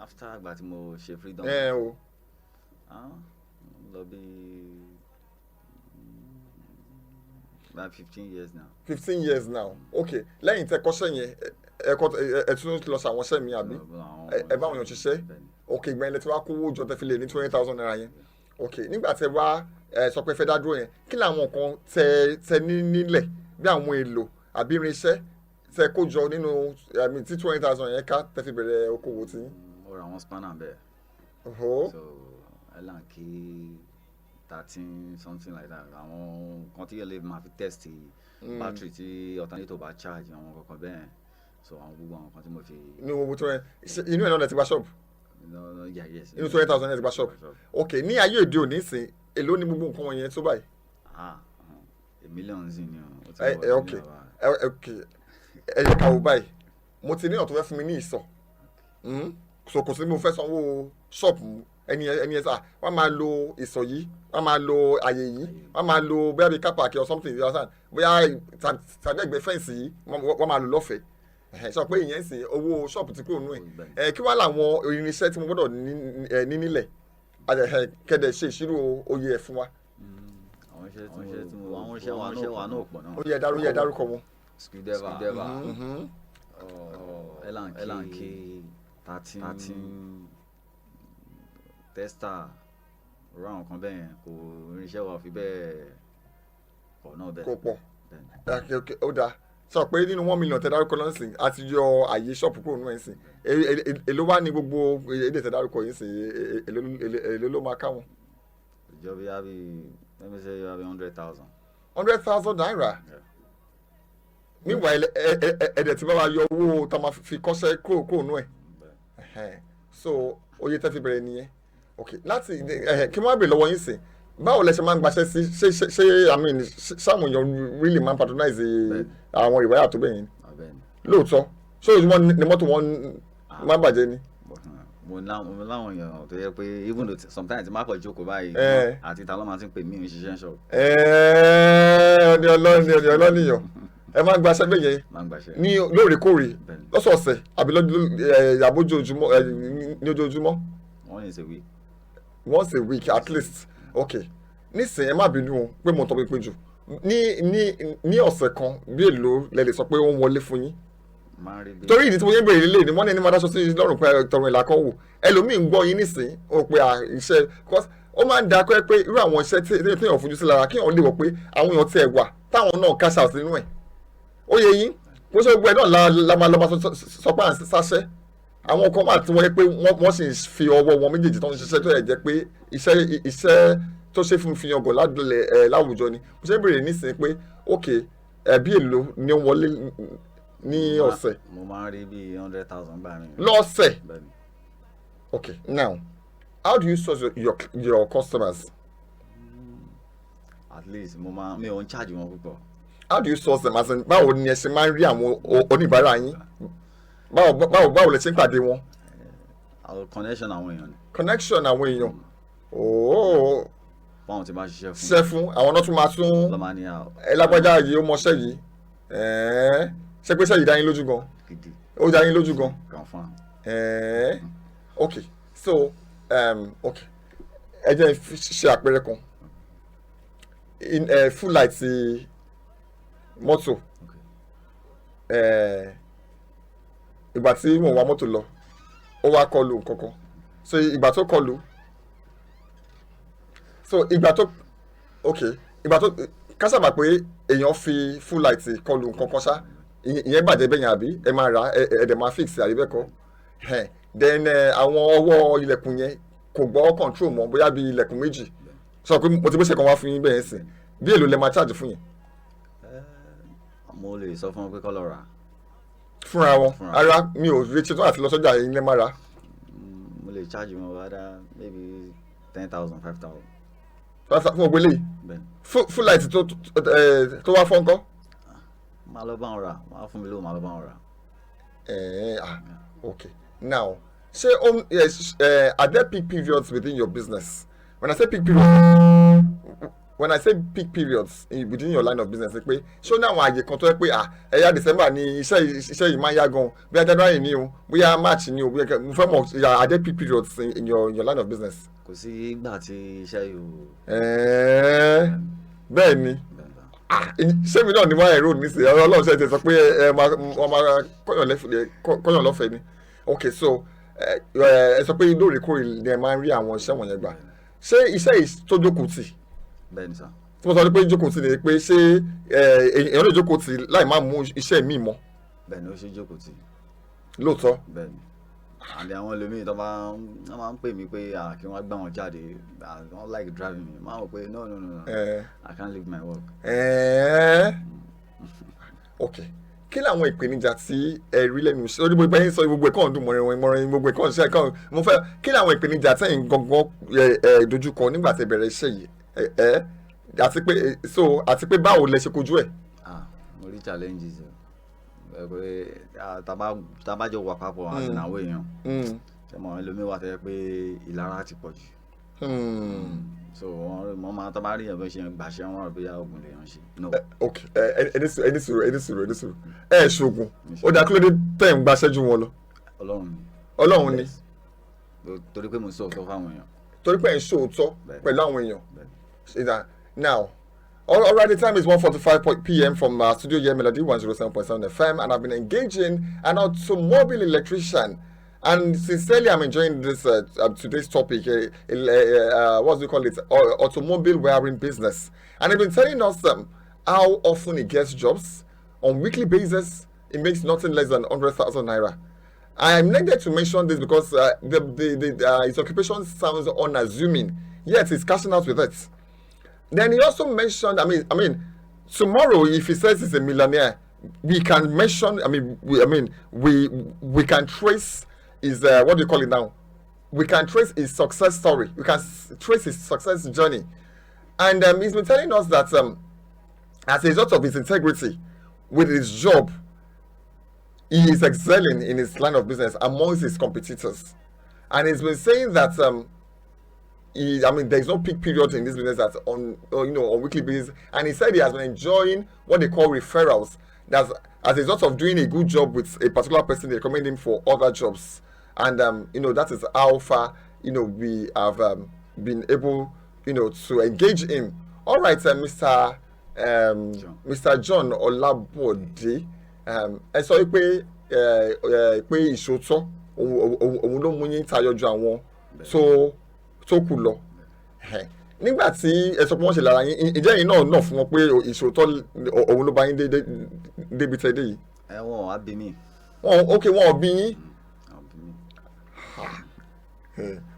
After àgbà tí mo ṣe freedom. Lọ bí about 15 years now. 15 years now. Okay. Lẹ́yìn tẹ́ kọ́ṣẹ́ yẹn ẹ tún lọ sí àwọn iṣẹ́ mi àbí ẹ bá wọn yàn ṣiṣẹ́. Okay, ìgbà yẹn lẹ ti wá kówó jọ tẹ́ fi lè ní 20,000 naira yẹn. Okay, nígbà tẹ́ wá sọ pé fẹ́ dá dúró yẹn kí làwọn nǹkan tẹ ní nílẹ̀ bí àwọn èlò àbí irinṣẹ́ tẹ kó jọ nínú tí 20,000 yẹn ká tẹ fi bẹ̀rẹ̀ okòwò tí. Ó ra àwọn spanner bẹ́ẹ̀. Oho. So Elanke 13 something like that. Àwọn kan tí yẹn lè máa fi test battery tí alternator bá charge àwọn kankan bẹ́ẹ̀. So àwọn gbogbo àwọn kan tí mo fi. Ní owó tó yẹn inú ẹ̀ náà lẹ ti gba shop. No, yeah, yes. Inú 20,000 yẹn ti gba shop. Ok ní ayé òde òní sìn èló ni gbogbo nǹkan wọ̀nyẹn tó báyìí. A million sí ni o. Ok ẹ yẹ ká wo báyìí mo ti ní ọ̀tún fẹ́ fún mi ní ìsọ̀ so kò sí mo fẹ́ sanwó ṣọ́ọ̀pù ẹni ẹ sá wọ́n máa lo ìsọ̀ yìí wọ́n máa lo àyè yìí wọ́n máa lo bóyá bíi car park or something bóyá tàbí ẹgbẹ́ fẹ́ǹsì yìí wọ́n máa lò lọ́fẹ̀ẹ́ sọ pé ìyẹn sìn owó ṣọ́ọ̀pù tí kúrò nù ẹ̀ kí wá làwọn irinṣẹ́ tí mo gbọ́dọ̀ ní nílẹ̀ kẹ́dẹ̀ ṣe ìṣirò oyè ẹ̀ fún wa. Àwọn iṣẹ́ wa náà pọ̀ náà. Ó yẹ dárúkọ wọn. Screwdriver. Elanke 13 tester ra àwọn kan bẹ́ẹ̀ kò irinṣẹ́ wa fi bẹ́ẹ̀ pọ̀ náà bẹ́ẹ̀. Kò pọ̀ ó dáa sọ pé nínú 1 million tẹ dárúkọ lọ́sìn àti yọ àyè ṣọ́ọ̀pù kúrò nínú ẹ̀ sìn èló wá ní gbogbo èdè tẹ dárúkọ yìí sìn èló ló máa ká wọn. Ìjọba yà bí let me say you have 100,000. 100,000 naira. Meanwhile ẹ̀dẹ̀ tí bá wa yọ owó tá a máa fi kọ́ṣẹ́ kúrò nínú ẹ̀ so oye tẹ́ fi bẹ̀rẹ̀ nìyẹn ok láti kí wọ́n á bèrè lọ́wọ́ yín sìn báwo lẹ ṣe máa ń gbaṣẹ́ sí ṣé sáwọn èèyàn really máa ń patronize àwọn ìwáyà tó bẹ̀yìn lóòótọ́ ṣé ojúmọ́ ni mọ́tò wọn máa ń bàjẹ́ ni. Mo láwọn èèyàn tó yẹ pé even though sometimes máa pọ̀ jókòó báyìí àti ta ló máa ti ń pè mí ìṣiṣẹ́ ń ṣọ. ọ̀nì ọlọ́nìyàn ẹ máa ń gbaṣẹ́ bẹ́yẹn ní lóòrèkóòrè lọ́sọ̀ọ̀sẹ̀ àbí àbójoojúmọ́ ní ojoojúmọ́. Once a week at least ok nísìnyẹn má bínú pé mo tọ́ pé jù ní ọ̀sẹ̀ kan bí èlò lẹ lè sọ pé ó ń wọlé fún yín torí ìdí tí mo yẹn bèrè lélẹ̀ ni wọ́n ní ẹni máa dáṣọ sí lọ́rùn pé tọrùn ìlà kan wò ẹlòmíì ń gbọ́ yín nísìnyí ó pe iṣẹ́ because ó máa ń da pé irú àwọn iṣẹ́ tí èèyàn fojú sí lára kí èèyàn lè wọ̀ pé àwọn èèyàn tiẹ̀ wà táwọn náà cash out nínú ẹ̀ ó yẹ yín bó ṣe gbogbo ẹ̀ náà la máa sọ pé à ń sáṣẹ́ àwọn kan wà tí wọ́n yẹ pé wọ́n sì fi ọwọ́ wọn méjèèjì tó ń ṣiṣẹ́ tó yẹ jẹ́ pé iṣẹ́ tó ṣe fún fi yangàn láwùjọ ni mo ṣe ń bèrè nísìnyí pé ok bí èlò ni ó wọlé ní ọ̀sẹ̀. Mo máa ń rí bí 100,000 gbà mí. Lọ́sẹ̀. Ok now how do you source your customers. At least mi ò ń charge wọn púpọ̀. How do you source them as in báwo ni ẹ ṣe máa ń rí àwọn oníbàárà yín báwo lẹ ṣe ń pàdé wọn. Connection àwọn èèyàn ni. Connection àwọn èèyàn ooo. Báwọn ti máa ṣiṣẹ́ fún. Ṣiṣẹ́ fún àwọn náà tún máa tún. Lọ́mọ ní àwọn. Lágbájá yìí ó mọṣẹ́ yìí ṣé pé sẹ́yìn dá yín lójú gan. Gidi. Ó dá yín lójú gan. Confirm. Ok so ok ẹ jẹ́ ṣe àpẹẹrẹ kan full light ti mọ́tò ìgbà tí mò ń wa mọ́tò lọ ó wá kọlù kankan so ìgbà tó kọlù so ìgbà tó kásábà pé èèyàn fi full light kọlù kankan ṣá ìyẹn bàjẹ́ bẹ́yìn àbí ẹ máa rà ẹ̀ẹ́dẹ̀ máa fix àbí bẹ́ẹ̀ kọ́ then àwọn ọwọ́ ilẹ̀kùn yẹn kò gbọ́ control mọ́ bóyá bí ilẹ̀kùn méjì sọ pé mo ti gbéṣẹ́ kan wá fún yín bẹ́ẹ̀ sìn bí èlò lẹ máa charge fún yín. Mo lè sọ fún wọn pé kọ́ lọ rà. Fúnra wọn ara mi ò retí tó àti lọ sọ́jà yín lẹ́ máa rà. Mo lè charge wọn wádà maybe 10,000 5,000. Fún ògbé lè full light tó wá fọ́n kọ́. Máa lọ bá wọn rà máa fún mi lówó máa lọ bá wọn rà. Okay now say are there peak periods within your business? When I say peak periods within your line of business ni pé ṣé ó ní àwọn àyè kan tó yẹ pé ẹ̀yà December ni iṣẹ́ yìí máa ń yá gan bóyá January ni o bóyá March ni o bóyá mo fẹ́ mọ̀ are there peak periods in your line of business? Kò sí ìgbà tí iṣẹ́ yìí o. Bẹ́ẹ̀ ni ṣé mi náà ni wọ́n ẹ̀rọ nísìnyí Ọlọ́run ṣe ti sọ pé wọ́n máa kọ́yàn lọ́fẹ̀ẹ́ ni ok so ẹ sọ pé lóòrèkóòrè ni ẹ máa ń rí àwọn iṣẹ́ wọ̀nyẹn gbà ṣé iṣẹ́ yìí tó jókòó tì bẹ́ẹ̀ ni sà. tí mo sọ pé jókòó tì ní pé ṣé èèyàn lè jókòó tì láì má mú iṣẹ́ mi mọ́. bẹ́ẹ̀ ni ó ṣe jókòó tì. lóòótọ́. bẹ́ẹ̀ ni àlẹ́ àwọn ẹlòmíì tó máa ń pè mí pé kí wọ́n gbà wọ́n jáde wọ́n like driving me máa wò pé no I can't leave my work. ok kí làwọn ìpèníjà tí ẹ rí lẹ́nu iṣẹ́ onígbò ìgbà yín sọ gbogbo ẹ̀kọ́ ọ̀dùn mọ̀rìn gbogbo ẹ̀kọ́ ṣe ẹ̀kọ́ mo fẹ́ kí làwọn ìpèníjà tẹ̀yìn gangan dojúkọ nígbà tẹ́ bẹ̀rẹ̀ iṣẹ́ yìí àti pé báwo lẹ ṣe kojú ẹ̀. mo rí challenges pé tabajọ wà papọ̀ àti àwọn èèyàn ṣe mọ ẹlòmíì wà tẹ́ pé ìlara ti pọ̀ jù so wọ́n máa tọ́ bá rí ẹ̀bẹ̀ ṣe gbàṣẹ́ wọn rẹ̀ bóyá oògùn lèèyàn ṣe. ok ẹni sùúrù ẹ ṣoògùn ó dá kílódé tẹ̀ ń gbaṣẹ́ ju wọn lọ. Ọlọ́run ni torí pé mo sọ òótọ́ fáwọn èèyàn. torí pé ẹ̀ ń ṣòótọ́ pẹ̀lú àwọn èèyàn. Now, all right, the time is 1:45 p.m. from Studio Year Melody 107.7 FM, and I've been engaging an automobile electrician. And sincerely, I'm enjoying this today's topic. What do you call it? Automobile wiring business. And I've been telling us how often he gets jobs on weekly basis. It makes nothing less than 100,000 naira. I am needed to mention this because his occupation sounds unassuming, yet he's cashing out with it. Then he also mentioned, I mean, tomorrow if he says he's a millionaire, we can mention, we can trace his what do you call it now? We can trace his success story. We can trace his success journey, and he's been telling us that as a result of his integrity with his job, he is excelling in his line of business amongst his competitors, and he's been saying that there's no peak period in this business that's on weekly basis, and he said he has been enjoying what they call referrals. That's as a result of doing a good job with a particular person, they recommend him for other jobs, and that is how far we have been able to engage him. All right, Mr. John Olabode, ẹ sọ pé ìṣòótọ́ òun ló mú yín tayọ ju àwọn tó kù lọ. Nígbà tí ẹ sọ pé wọ́n ṣe lára yín, ìjẹ́ yín náà fún wọn pé ìṣòótọ́ òun ló bá yín débi tẹ́ dé yìí. Wọ́n á bí mi. Wọ́n ò bí yín.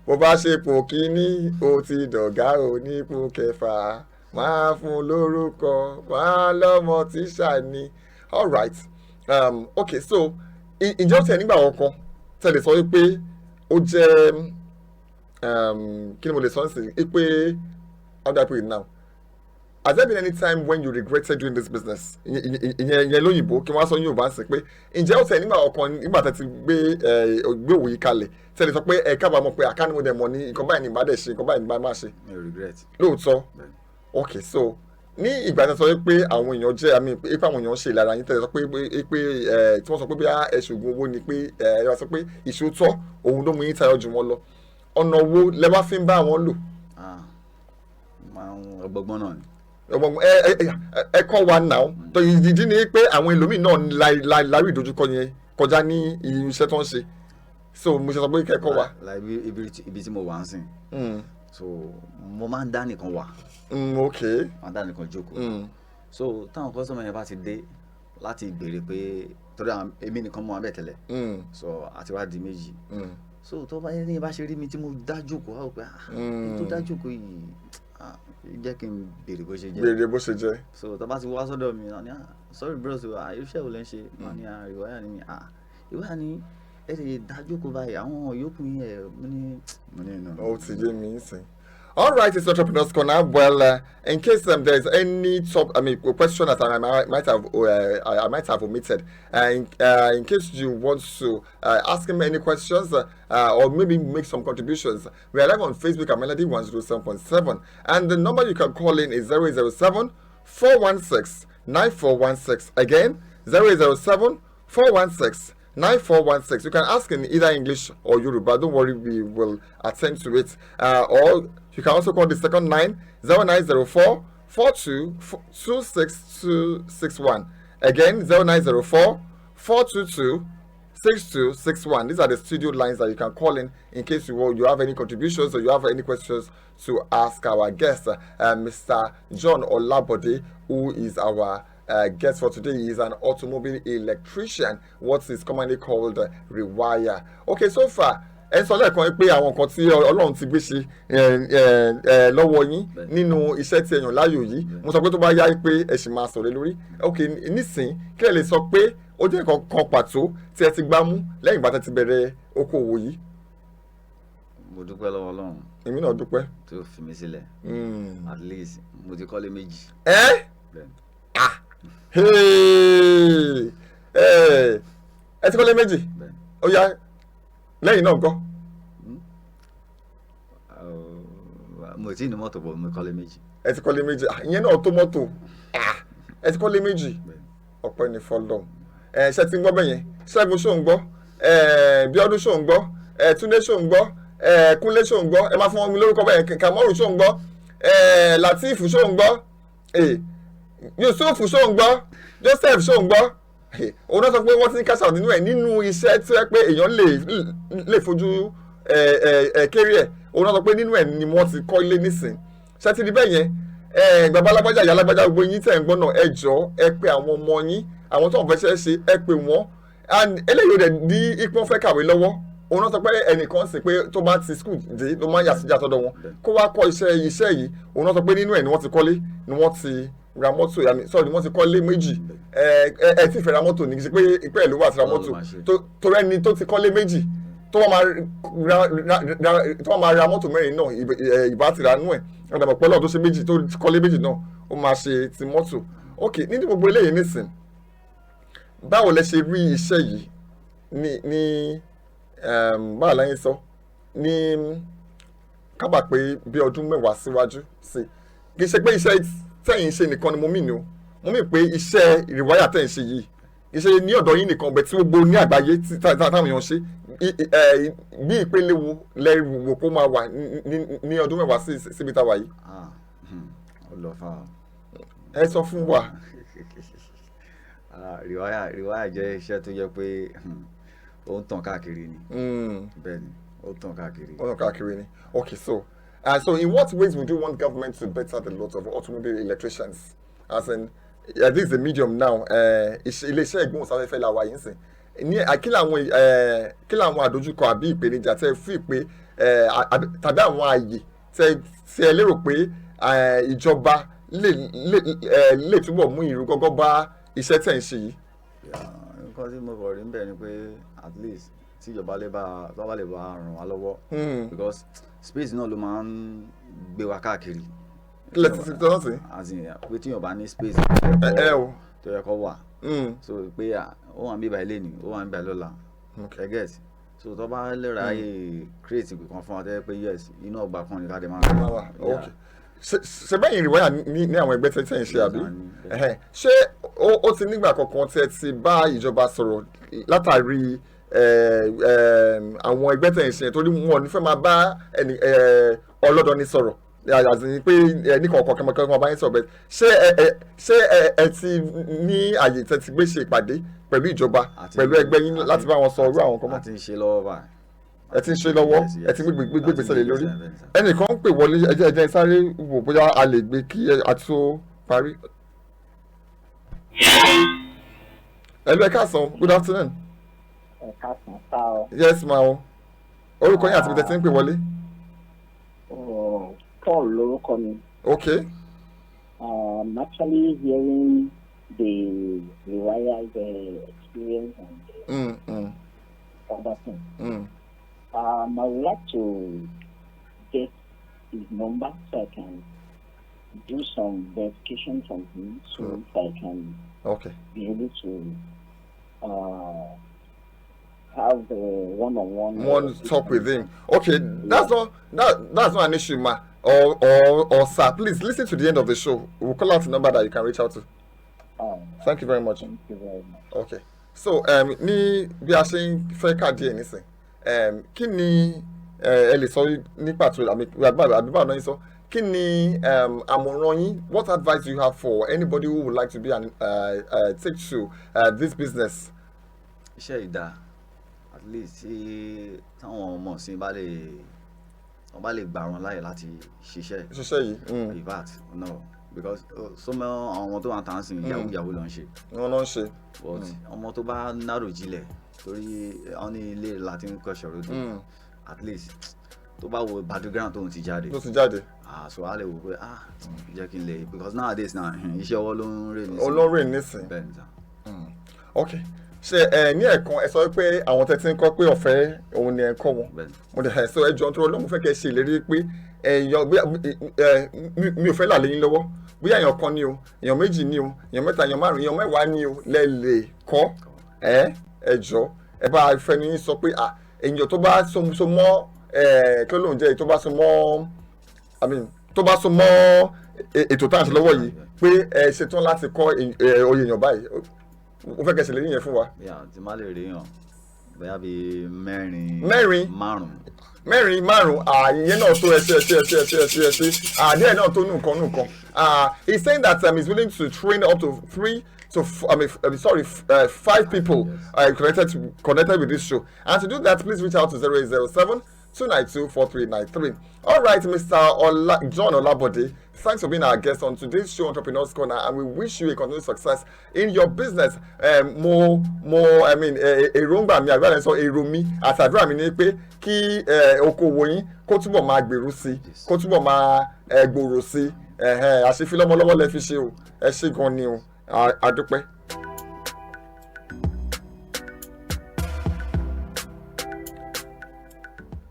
Bó bá ṣe pò kíní ó ti dọ̀gá ò ní ipò kẹfà máa fún lórúkọ máa lọ́mọ tíṣà ni. All right, okay, so ìjọ tẹ nígbà ọkàn tẹ̀lé sọ pé ó jẹ́ kí ni mo lè sọ ní sí pé how do I put it now? Has there been any time when you regretted doing this business? ìyẹn lóyìnbó kí wọ́n á sọ Yorùbá sí pé ǹjẹ́ ó tẹ̀ nígbà ọkàn nígbà tẹ̀ ti gbé òwò yìí kalẹ̀ tẹ̀lé sọ pé ẹ kábàámọ̀ pé àkànnìmọ̀ mọ̀ ní nǹkan báyìí ní ìbá dẹ̀ ṣe nǹkan báyìí ní ìbá má ṣe. Regret. Lóòótọ́. Okay, so ní ìgbà tí wọ́n sọ pé àwọn èèyàn jẹ́ pé àwọn èèyàn ṣe ìlara yín tẹ̀lé sọ pé tí wọ́n sọ pé bí ẹ̀ṣùgbọ́n owó ni pé ẹ wá sọ pé ìṣòótọ́ òun ló mú yín tayọ jù wọ́n lọ. Ọ̀nà wo lẹ wá fi ń bá àwọn lò? Ọgbọ́gbọ́n náà ni. Ẹ kọ́ wa náà tó ìdí ni pé àwọn ẹlòmíì náà lárí ìdojúkọ yẹn kọjá ní iṣẹ́ tó ń ṣe, so mo ṣe sọ pé kẹ́kọ̀ọ́ wa. Ibi tí mo wà ń sìn, so mo máa ń dá nìkan wà. Okay. Máa ń dá nìkan jókòó. So táwọn kọ́sọ́mọ̀ yẹn bá ti dé láti béèrè pé torí èmi nìkan mọ́ abẹ́ tẹ́lẹ̀, so àti wá di méjì. So tó bá yẹn bá ṣe rí mi tí mo dá jókòó á wò pé tó dá jókòó yìí jẹ́ kí n béèrè bó ṣe jẹ́. Béèrè bó ṣe jẹ́. So tó bá ti wá sọ́dọ̀ mi náà ni sorry bros iṣẹ́ wo lẹ́ ń ṣe náà ni ìwáyà ni ìwáyà ni ẹ lè dá jókòó báyìí àwọn yòókù yín ẹ̀ mo ní iná. Ó ti yé mi sìn. All right, it's Entrepreneurs Corner. Well, in case there's any question that I might have omitted, in case you want to ask him any questions or maybe make some contributions, we are live on Facebook at Melody 107.7, and the number you can call in is 007 416 9416. Again, 007 416 9416. You can ask in either English or Yoruba. Don't worry, we will attend to it. Or you can also call the second line 0904 42 26261. Again, 0904 422 6261. These are the studio lines that you can call in case you have any contributions or you have any questions to ask our guest, Mr. John Olabode, who is our guest for today. He is an automobile electrician, what is commonly called rewire. Okay, so far, ẹ sọ lẹ́ẹ̀kan pé àwọn nǹkan tí Ọlọ́run ti gbé ṣe lọ́wọ́ yín nínú iṣẹ́ tí ẹ yàn láàyò yìí, mo sọ pé tó bá yá pé ẹ sì máa sọ̀rọ̀ lórí. Ok, nísìnyí kí ẹ lè sọ pé ó jẹ́ nǹkan kan pàtó tí ẹ ti gbá mú lẹ́yìn ìgbà tí ẹ ti bẹ̀rẹ̀ okòwò yìí. Mo dúpẹ́ lọ́wọ́ Ọlọ́run Èmi náà dúpẹ́. tí ó fi mí sílẹ̀. At least mo ti kọ́lé méjì. Ẹ ti kọ́lé méjì. Ó yá lẹ́yìn náà ńkọ́? Mo ti ní mọ́tò bọ̀ mo kọ́lé méjì. Ẹ ti kọ́lé méjì. Ìyẹn náà tó mọ́tò. Ẹ ti kọ́lé méjì. Ọpẹ́ ní fọ́lọ́run. Ṣé ti ń gbọ́ bẹ́yẹn? Ṣẹ́gun ṣó ń gbọ́? Bíọ́dún ṣó ń gbọ́? Túndé ṣó ń gbọ́? Kúnlé ṣó ń gbọ́? Ẹ máa fún mi lórúkọ bẹ́yẹn. Kàmọ́rù ṣó ń gbọ́? Latif ṣó ń gbọ́? Yusuf ṣó ń gbọ́? Joseph ṣó ń gbọ́? Òun náà sọ pé wọ́n ti ń cash out nínú ẹ̀ nínú iṣẹ́ tí wọ́n pé èèyàn lè fojú kéré ẹ̀. Òun náà sọ pé nínú ẹ̀ ni wọ́n ti kọ́ ilé nísìn. Ṣé ti di bẹ́ẹ̀ yẹn? Bàbá alágbájá ìyá alágbájá gbogbo yín tẹ̀ ń gbọ́ náà, ẹ jọ̀ọ́ ẹ pé àwọn ọmọ yín, àwọn tó ń fẹ́ ṣe ẹ pé wọ́n. And eléyìí ò dẹ̀ ní ipò fẹ́ kàwé lọ́wọ́. Òun náà sọ pé ẹnìkan sì pé tó bá ti school dé ló máa ń yà síjà tọ́dọ̀ wọn kó wá kọ́ iṣẹ́ yìí. Òun náà sọ pé nínú ẹ̀ ni wọ́n ti kọ́lé, ni wọ́n ti ra mọ́tò, ni wọ́n ti kọ́lé méjì. Ẹ ti fẹ́ ra mọ́tò ní kí ṣe pé ìpẹ́ ìlú wà ti ra mọ́tò torí ẹni tó ti kọ́lé méjì tó wọ́n máa ra mọ́tò mẹ́rin náà ìbá ti ra nú ẹ̀. Àdàbọ̀ pẹ́lú tó ṣe méjì tó kọ́lé méjì náà ó máa ṣe ti mọ́tò. Ok, nínú gbogbo eléyìí nísìn, báwo lẹ ṣe rí iṣẹ́ yìí ní báwo la yín sọ ní kábà pé bí ọdún mẹ́wàá síwájú sí? Kì í ṣe pé iṣẹ́ tẹ̀yìn ṣe nìkan ni mo mì ní o, mo mì pé iṣẹ́ ìrìwáyà tẹ̀yìn ṣe yìí kì í ṣe ní ọ̀dọ̀ yín nìkan bẹ̀ tí gbogbo ní àgbáyé táwọn èèyàn ṣe. Bí ìpele wo lẹ́rù wò kó máa wà ní ọdún mẹ́wàá síbi táwa yìí? Ẹ sọ fún wa. Rìwáyà jẹ́ iṣẹ́ tó jẹ́ pé ó ń tàn káàkiri ni. Bẹ́ẹ̀ ni, ó tàn káàkiri. Ó tàn káàkiri ni. Okay, so in what ways would you want government to better the lot of automobile electricians? As in, this is the medium now. Ilé-iṣẹ́ ìgbóhùnsáfẹ́fẹ́ la wà yín sìn. Kí làwọn àdójúkọ àbí ìpèníjà tẹ́ fi pé tàbí àwọn ààyè tí ẹ lérò pé ìjọba lè túbọ̀ mú ìrú gọ́gọ́ bá iṣẹ́ tẹ̀ ń ṣe yìí? Nǹkan tí mo kọ̀ rí ń bẹ̀ ni pé at least tí ìjọba lè bá ràn wá lọ́wọ́, because space náà ló máa ń gbé wa káàkiri. Kílẹ̀ ti tọ́ sí? Pé tí yóò bá ní space tó yẹ kó wà, so pé ó wà ń bíbá ilé ni ó wà ń bíbá lọ́la, ẹ get, so tó bá lè ráyè create kan fún wa tẹ́ pé yes inú ọgbà kan ní ká dé máa ń wà. Ṣe bẹ́yìn ìrìwáyà ní àwọn ẹgbẹ́ tẹ́ ń ṣe àbí? Ṣé ó ti nígbà kankan tẹ́ ti bá ìjọba sọ̀rọ̀ látàrí àwọn ẹgbẹ́ tẹ́ ń ṣe torí wọn ò ní fẹ́ máa bá ọlọ́dọni sọ̀rọ̀ àti pé ẹnì kọ̀ọ̀kan kẹ́mọ̀kẹ́mọ̀ bá yín sọ̀rọ̀ bẹ́ẹ̀ ṣé ẹ ti ní àyè tẹ́ ti gbé ṣe ìpàdé pẹ̀lú ìjọba pẹ̀lú ẹgbẹ́ yín láti bá wọn sọ irú àwọn kan mọ́? a ti ń ṣe lọ́wọ́ báyìí. Ẹ ti ń ṣe lọ́wọ́, ẹ ti gbé gbèsè lé lórí. Ẹnìkan ń pè wọlé, ẹjẹ́ sáré wò bóyá a lè gbé kí a tó parí. Hello, ẹ káàsán, good afternoon. Ẹ káàsán sáà. Yes ma o. Orúkọ yín àti ibi tẹ́ ti ń pè wọlé. Paul lorúkọ mi. Okay. I'm actually hearing the rewired experience and other things. I would like to get his number so I can do some verification from him so I can be able to have a one-on-one talk with him. Okay, that's not an issue, ma. Or sir, please listen to the end of the show. We'll call out the number that you can reach out to. Thank you very much. Thank you very much. Okay. So ní bí a ṣe ń fẹ́ káàdì ẹ̀ nísìn, kí ni ẹ lè sọ ní pàtó àbí báwo náà yín sọ, kí ni àmọ̀ràn yín, what advice do you have for anybody who would like to be take to this business? Iṣẹ́ ìdá. at least tí táwọn ọmọ sí bá lè gbà wọn láyè láti ṣiṣẹ́ yìí. in fact no because some àwọn ọmọ tó wà tán sí yahoo ló ń ṣe. wọ́n ló ń ṣe. but ọmọ tó bá nárò jinlẹ̀ torí àwọn ní ilé láti ń kọ́ ṣọ̀rọ̀ dé at least tó bá wo background tó ń ti jáde. So a lè wò pé jẹ́ kí n lè because nowadays na iṣẹ́ ọwọ́ ló ń rè nísìn. olórin nísìn. bẹ́ẹ̀ ni sá. ok ṣe ní ẹ̀kan ẹ sọ pé àwọn tẹ́tí ń kọ́ pé ọ̀fẹ́ òun ni ẹ kọ́ wọn. mo dẹ̀ sọ ẹjọ́ tó lọ́mú fẹ́ kẹ́ ṣe ìlérí pé mi ò fẹ́ là léyìn lọ́wọ́ bóyá èèyàn kan ni o èèyàn méjì ni o èèyàn mẹ́ta èèyàn márùn èèyàn mẹ́wàá ni o lẹ lè kọ́ ẹjọ́ ẹ bá fẹ́ ní sọ pé èèyàn tó bá so mọ́ kí ló ń jẹ́ tó bá so mọ́ ètò tá à ń ṣe lọ́wọ́ yìí pé ẹ ṣetán láti kọ́ oyè èèyàn báyìí ó fẹ́ kẹ́ ṣe léyìn yẹn fún wa. tí má lè rí yàn bóyá bíi mẹ́rin márùn ìyẹn náà tó ẹṣẹ díẹ̀ náà tó nùkan. He's saying that he's willing to train up to 5 people connected with this show, and to do that please reach out to 0807-292-4393. All right, Mr. John Olabode, thanks for being our guest on today's show, Entrepreneurs Corner, and we wish you a continued success in your business. Èròǹgbà mi àgbàdo sọ èrò mi àtàdúrà mi ni pé kí okòwò yín kó túbọ̀ máa gbèrú sí, kó túbọ̀ máa gbòòrò sí. Àṣefí lọ́mọlọ́wọ́ lẹ fi ṣe o, ẹ ṣé gan ni o, àdúpẹ́.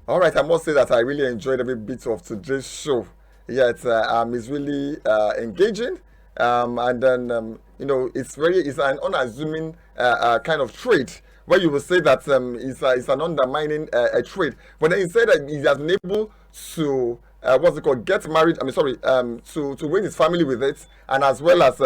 All right, I must say that I really enjoyed every bit of today's show. It's really engaging, and then it's an unassuming kind of trade where you will say that it's an undermining trade, but then he said that he has been able to get married. To raise his family with it, and as well as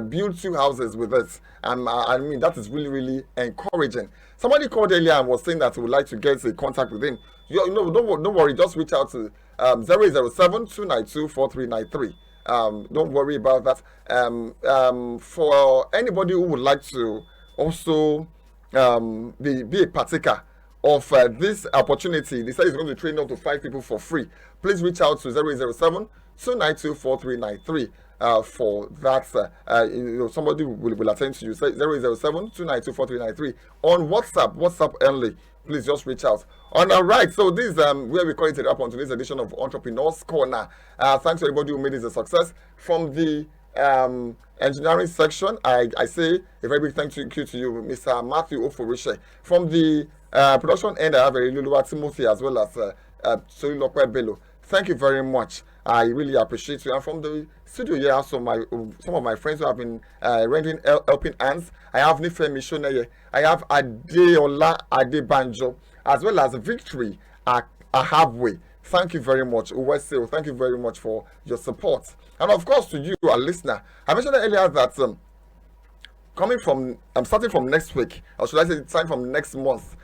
build 2 houses with it. That is really, really encouraging. Somebody called earlier and was saying that he would like to get a contact with him. Don't worry, just reach out to 007-292-4393. Don't worry about that. For anybody who would like to also be a partaker of this opportunity, they said he's going to train up to 5 people for free. Please reach out to 007-292-4393. For that, somebody will attend to you. Say 007-292-4393 on WhatsApp only. Please just reach out. All right, so this is where we call it up on today's edition of Entrepreneurs Corner. Thanks to everybody who made this a success. From the engineering section, I say a very big thank you to you, Mr. Matthew Oforishe. From the production end, I have Luluwa Timothy as well as Solilokwe Bello. Thank you very much. I really appreciate you. And from the studio here, also some of my friends who have been rendering helping hands. I have Nifemi Shoneye, I have Adeola Adebanjo, as well as Victory Ahabwe. Thank you very much. Uweseo, thank you very much for your support. And of course, to you, our listener, I mentioned earlier that starting from next week, or should I say, starting from next month,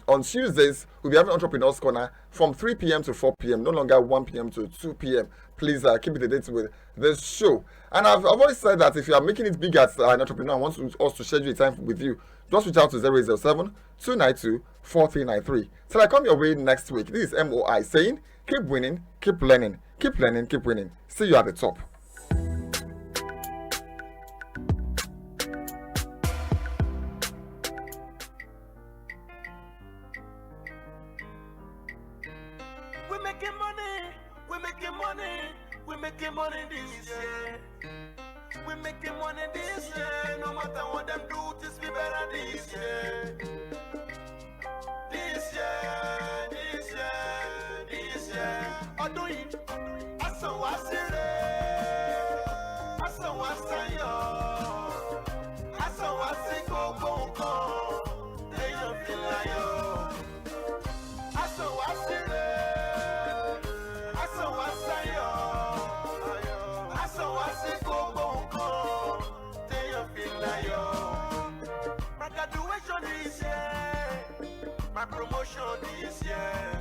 on Tuesdays, we'll be having Entrepreneurs Corner from 3 p.m. to 4 p.m., no longer 1 p.m. to 2 p.m. Please keep it the date with this show. And I've always said that if you are making it big as an entrepreneur and want us to schedule a time with you, just reach out to 007-292-4393. Till I come your way next week, this is MOI saying, keep winning, keep learning, keep learning, keep winning. See you at the top. We're making money this year. We're making money this year. No matter what them do, just be better this year. This year, this year, this year. Odoyin, asanwasire, asanwasayo, asanwasigogongo, eyan filayo, asanwasire, asanwasayo. My graduation this year, my promotion this year.